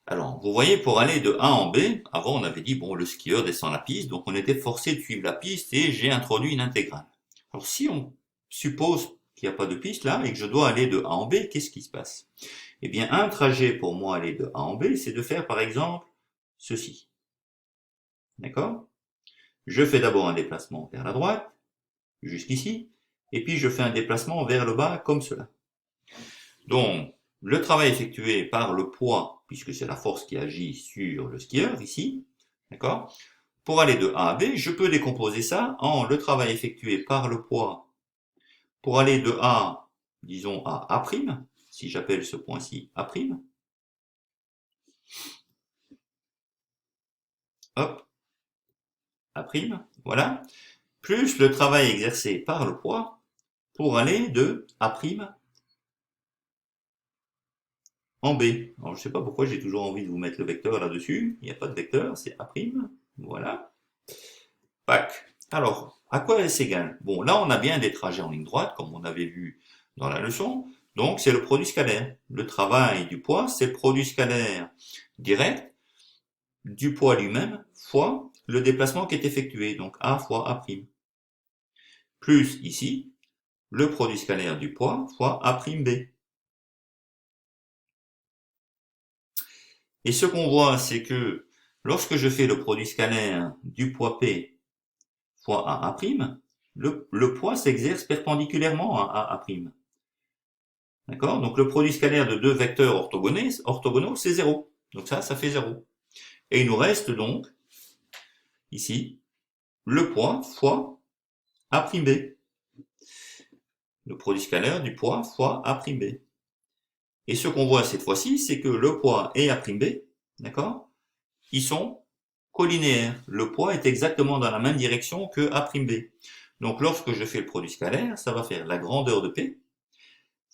Alors, vous voyez, pour aller de A en B, avant on avait dit, bon, le skieur descend la piste, donc on était forcé de suivre la piste et j'ai introduit une intégrale. Alors, si on suppose qu'il n'y a pas de piste là et que je dois aller de A en B, qu'est-ce qui se passe? Eh bien, un trajet pour moi aller de A en B, c'est de faire par exemple ceci. D'accord? Je fais d'abord un déplacement vers la droite, jusqu'ici, et puis je fais un déplacement vers le bas comme cela. Donc, le travail effectué par le poids, puisque c'est la force qui agit sur le skieur ici, d'accord? Pour aller de A à B, je peux décomposer ça en le travail effectué par le poids pour aller de A, disons à A', si j'appelle ce point-ci A', hop, A', voilà, plus le travail exercé par le poids pour aller de A' en B. Alors je sais pas pourquoi j'ai toujours envie de vous mettre le vecteur là-dessus, il n'y a pas de vecteur, c'est A', voilà. Pac. Alors, à quoi est-ce égal? Bon, là on a bien des trajets en ligne droite, comme on avait vu dans la leçon, donc c'est le produit scalaire. Le travail du poids, c'est le produit scalaire direct du poids lui-même fois le déplacement qui est effectué, donc A fois A'. Plus ici, le produit scalaire du poids fois A'B. Et ce qu'on voit, c'est que lorsque je fais le produit scalaire du poids P fois A', le poids s'exerce perpendiculairement à A'. D'accord? Donc le produit scalaire de deux vecteurs orthogonaux, c'est 0. Donc ça fait 0. Et il nous reste donc, ici, le poids fois A'B. Le produit scalaire du poids fois A'B. Et ce qu'on voit cette fois-ci, c'est que le poids et A'B, d'accord, ils sont collinéaires. Le poids est exactement dans la même direction que A'B. Donc lorsque je fais le produit scalaire, ça va faire la grandeur de P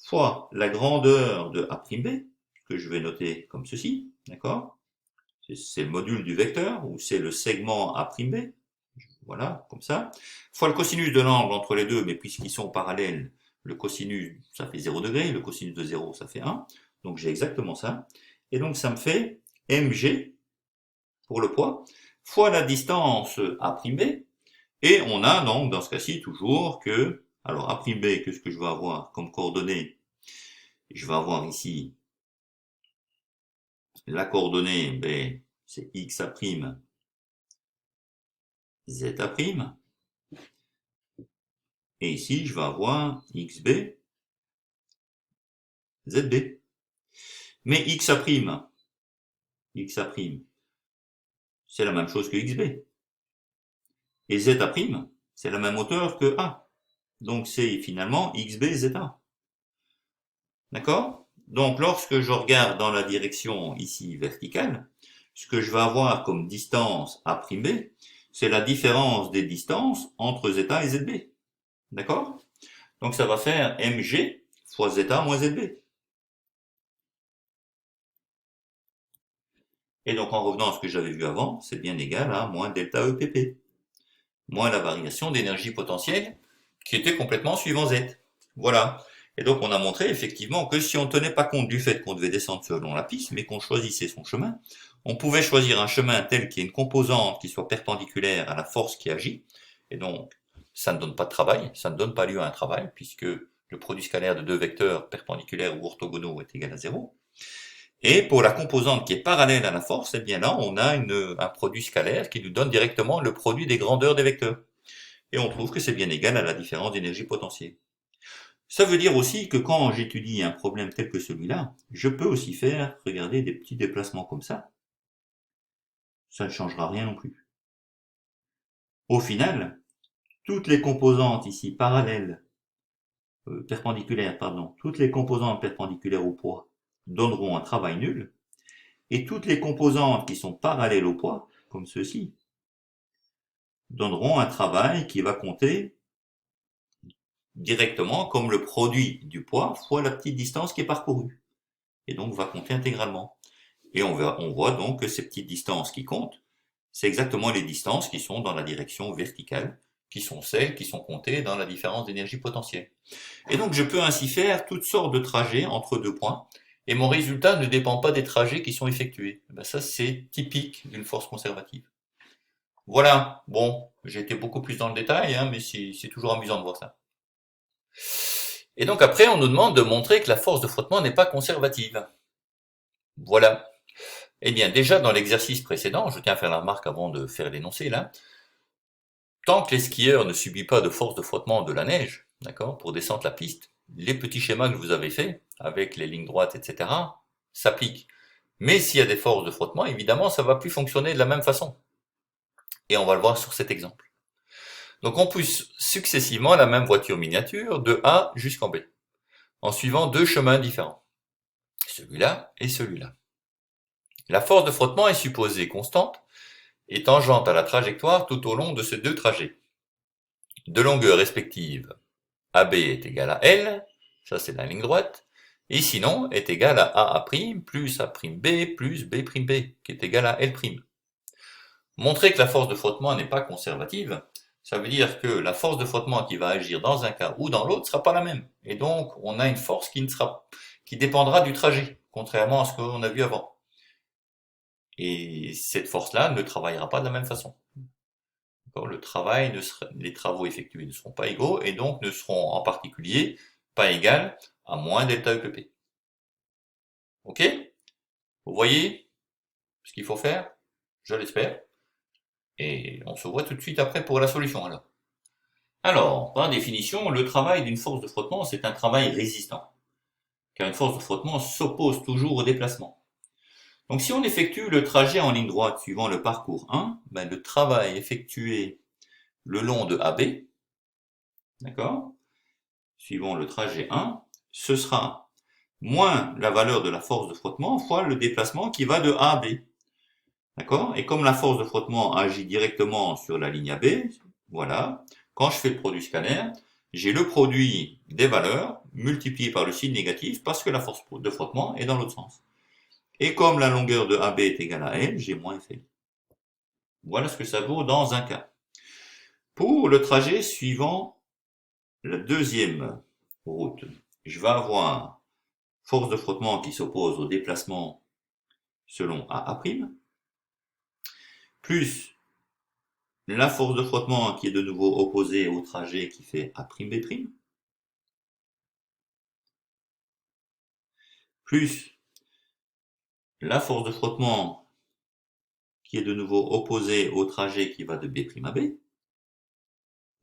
fois la grandeur de A'B, que je vais noter comme ceci, d'accord? C'est le module du vecteur, ou c'est le segment A'B, voilà, comme ça, fois le cosinus de l'angle entre les deux, mais puisqu'ils sont parallèles, le cosinus, ça fait 0 degré, le cosinus de 0, ça fait 1, donc j'ai exactement ça, et donc ça me fait mg, pour le poids, fois la distance A'B, et on a donc dans ce cas-ci toujours que, alors A'B, qu'est-ce que je vais avoir comme coordonnées? Je vais avoir ici la coordonnée, ben, c'est xA', z'a', et ici je vais avoir xb, zb. Mais xA', c'est la même chose que xb. Et z'a', c'est la même hauteur que a. Donc c'est finalement xb, za. D'accord? Donc lorsque je regarde dans la direction ici verticale, ce que je vais avoir comme distance A'B, c'est la différence des distances entre zeta et zb. D'accord? Donc ça va faire mg fois zeta moins zb. Et donc en revenant à ce que j'avais vu avant, c'est bien égal à moins delta EPP, moins la variation d'énergie potentielle qui était complètement suivant Z. Voilà. Et donc on a montré effectivement que si on ne tenait pas compte du fait qu'on devait descendre selon la piste, mais qu'on choisissait son chemin, on pouvait choisir un chemin tel qu'il y ait une composante qui soit perpendiculaire à la force qui agit, et donc ça ne donne pas de travail, ça ne donne pas lieu à un travail, puisque le produit scalaire de deux vecteurs perpendiculaires ou orthogonaux est égal à 0. Et pour la composante qui est parallèle à la force, eh bien là, on a un produit scalaire qui nous donne directement le produit des grandeurs des vecteurs. Et on trouve que c'est bien égal à la différence d'énergie potentielle. Ça veut dire aussi que quand j'étudie un problème tel que celui-là, je peux aussi faire, regardez, des petits déplacements comme ça. Ça ne changera rien non plus. Au final, toutes les composantes ici parallèles, perpendiculaires, pardon, toutes les composantes perpendiculaires au poids donneront un travail nul, et toutes les composantes qui sont parallèles au poids, comme ceci, donneront un travail qui va compter directement comme le produit du poids fois la petite distance qui est parcourue, et donc va compter intégralement. Et on voit donc que ces petites distances qui comptent, c'est exactement les distances qui sont dans la direction verticale, qui sont celles qui sont comptées dans la différence d'énergie potentielle. Et donc je peux ainsi faire toutes sortes de trajets entre deux points, et mon résultat ne dépend pas des trajets qui sont effectués. Ben ça, c'est typique d'une force conservative. Voilà, bon, j'ai été beaucoup plus dans le détail, hein, mais c'est toujours amusant de voir ça. Et donc après, on nous demande de montrer que la force de frottement n'est pas conservative. Voilà. Eh bien, déjà dans l'exercice précédent, je tiens à faire la remarque avant de faire l'énoncé là, tant que les skieurs ne subissent pas de force de frottement de la neige, d'accord, pour descendre la piste, les petits schémas que vous avez faits, avec les lignes droites, etc., s'appliquent. Mais s'il y a des forces de frottement, évidemment, ça va plus fonctionner de la même façon. Et on va le voir sur cet exemple. Donc on pousse successivement la même voiture miniature de A jusqu'en B, en suivant deux chemins différents, celui-là et celui-là. La force de frottement est supposée constante et tangente à la trajectoire tout au long de ces deux trajets. De longueur respective, AB est égal à L, ça c'est la ligne droite, et sinon est égal à AA' plus A'B plus B'B, qui est égal à L'. Montrer que la force de frottement n'est pas conservative, ça veut dire que la force de frottement qui va agir dans un cas ou dans l'autre ne sera pas la même. Et donc, on a une force qui dépendra du trajet, contrairement à ce qu'on a vu avant. Et cette force-là ne travaillera pas de la même façon. Les travaux effectués ne seront pas égaux et donc ne seront en particulier pas égales à moins delta E P. Ok? Vous voyez ce qu'il faut faire? Je l'espère. Et on se voit tout de suite après pour la solution alors. Alors, par définition, le travail d'une force de frottement, c'est un travail résistant, car une force de frottement s'oppose toujours au déplacement. Donc si on effectue le trajet en ligne droite suivant le parcours 1, ben, le travail effectué le long de AB, d'accord, suivant le trajet 1, ce sera moins la valeur de la force de frottement fois le déplacement qui va de A à B. D'accord? Et comme la force de frottement agit directement sur la ligne AB, voilà, quand je fais le produit scalaire, j'ai le produit des valeurs multiplié par le signe négatif parce que la force de frottement est dans l'autre sens. Et comme la longueur de AB est égale à L, j'ai moins Fl. Voilà ce que ça vaut dans un cas. Pour le trajet suivant la deuxième route, je vais avoir force de frottement qui s'oppose au déplacement selon AA', plus la force de frottement qui est de nouveau opposée au trajet qui fait A'B', plus la force de frottement qui est de nouveau opposée au trajet qui va de B' à B.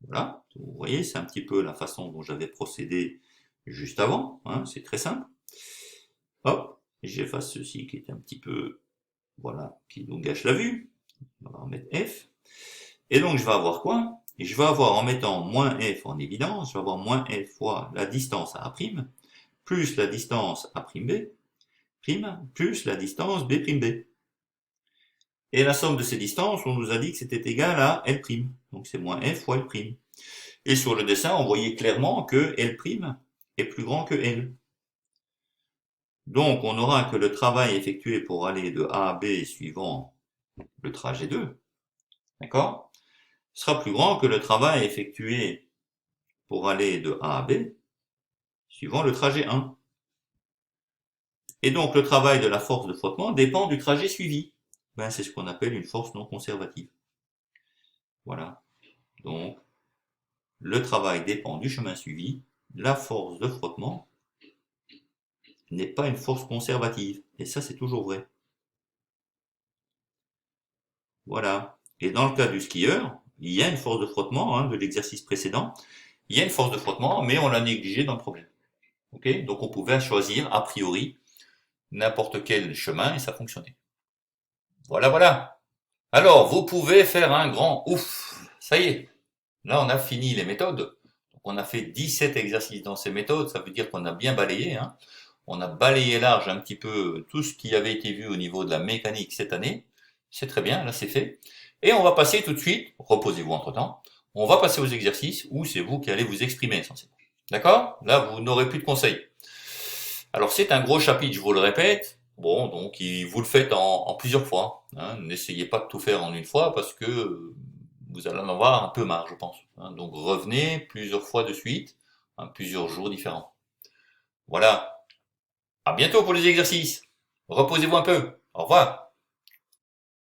Voilà, vous voyez, c'est un petit peu la façon dont j'avais procédé juste avant, hein, c'est très simple. Hop, j'efface ceci qui est un petit peu, voilà, qui nous gâche la vue. On va en mettre F. Et donc je vais avoir quoi? Et je vais avoir, en mettant moins F en évidence, je vais avoir moins F fois la distance à A', plus la distance A'B', plus la distance B'B. Et la somme de ces distances, on nous a dit que c'était égal à L'. Donc c'est moins F fois L'. Et sur le dessin, on voyait clairement que L' est plus grand que L. Donc on aura que le travail effectué pour aller de A à B suivant le trajet 2, d'accord, sera plus grand que le travail effectué pour aller de A à B suivant le trajet 1. Et donc le travail de la force de frottement dépend du trajet suivi. Ben, c'est ce qu'on appelle une force non conservative. Voilà. Donc le travail dépend du chemin suivi. La force de frottement n'est pas une force conservative. Et ça, c'est toujours vrai. Voilà. Et dans le cas du skieur, il y a une force de frottement, hein, de l'exercice précédent, il y a une force de frottement, mais on l'a négligé dans le problème. Ok, donc on pouvait choisir a priori n'importe quel chemin et ça fonctionnait. Voilà, voilà. Alors, vous pouvez faire un grand ouf. Ça y est. Là, on a fini les méthodes. Donc, on a fait 17 exercices dans ces méthodes. Ça veut dire qu'on a bien balayé, hein. On a balayé large un petit peu tout ce qui avait été vu au niveau de la mécanique cette année. C'est très bien, là c'est fait. Et on va passer tout de suite, reposez-vous entre temps, on va passer aux exercices où c'est vous qui allez vous exprimer essentiellement. D'accord? Là, vous n'aurez plus de conseils. Alors c'est un gros chapitre, je vous le répète. Bon, donc vous le faites en plusieurs fois, hein. N'essayez pas de tout faire en une fois parce que vous allez en avoir un peu marre, je pense, hein. Donc revenez plusieurs fois de suite, hein, plusieurs jours différents. Voilà. À bientôt pour les exercices. Reposez-vous un peu. Au revoir.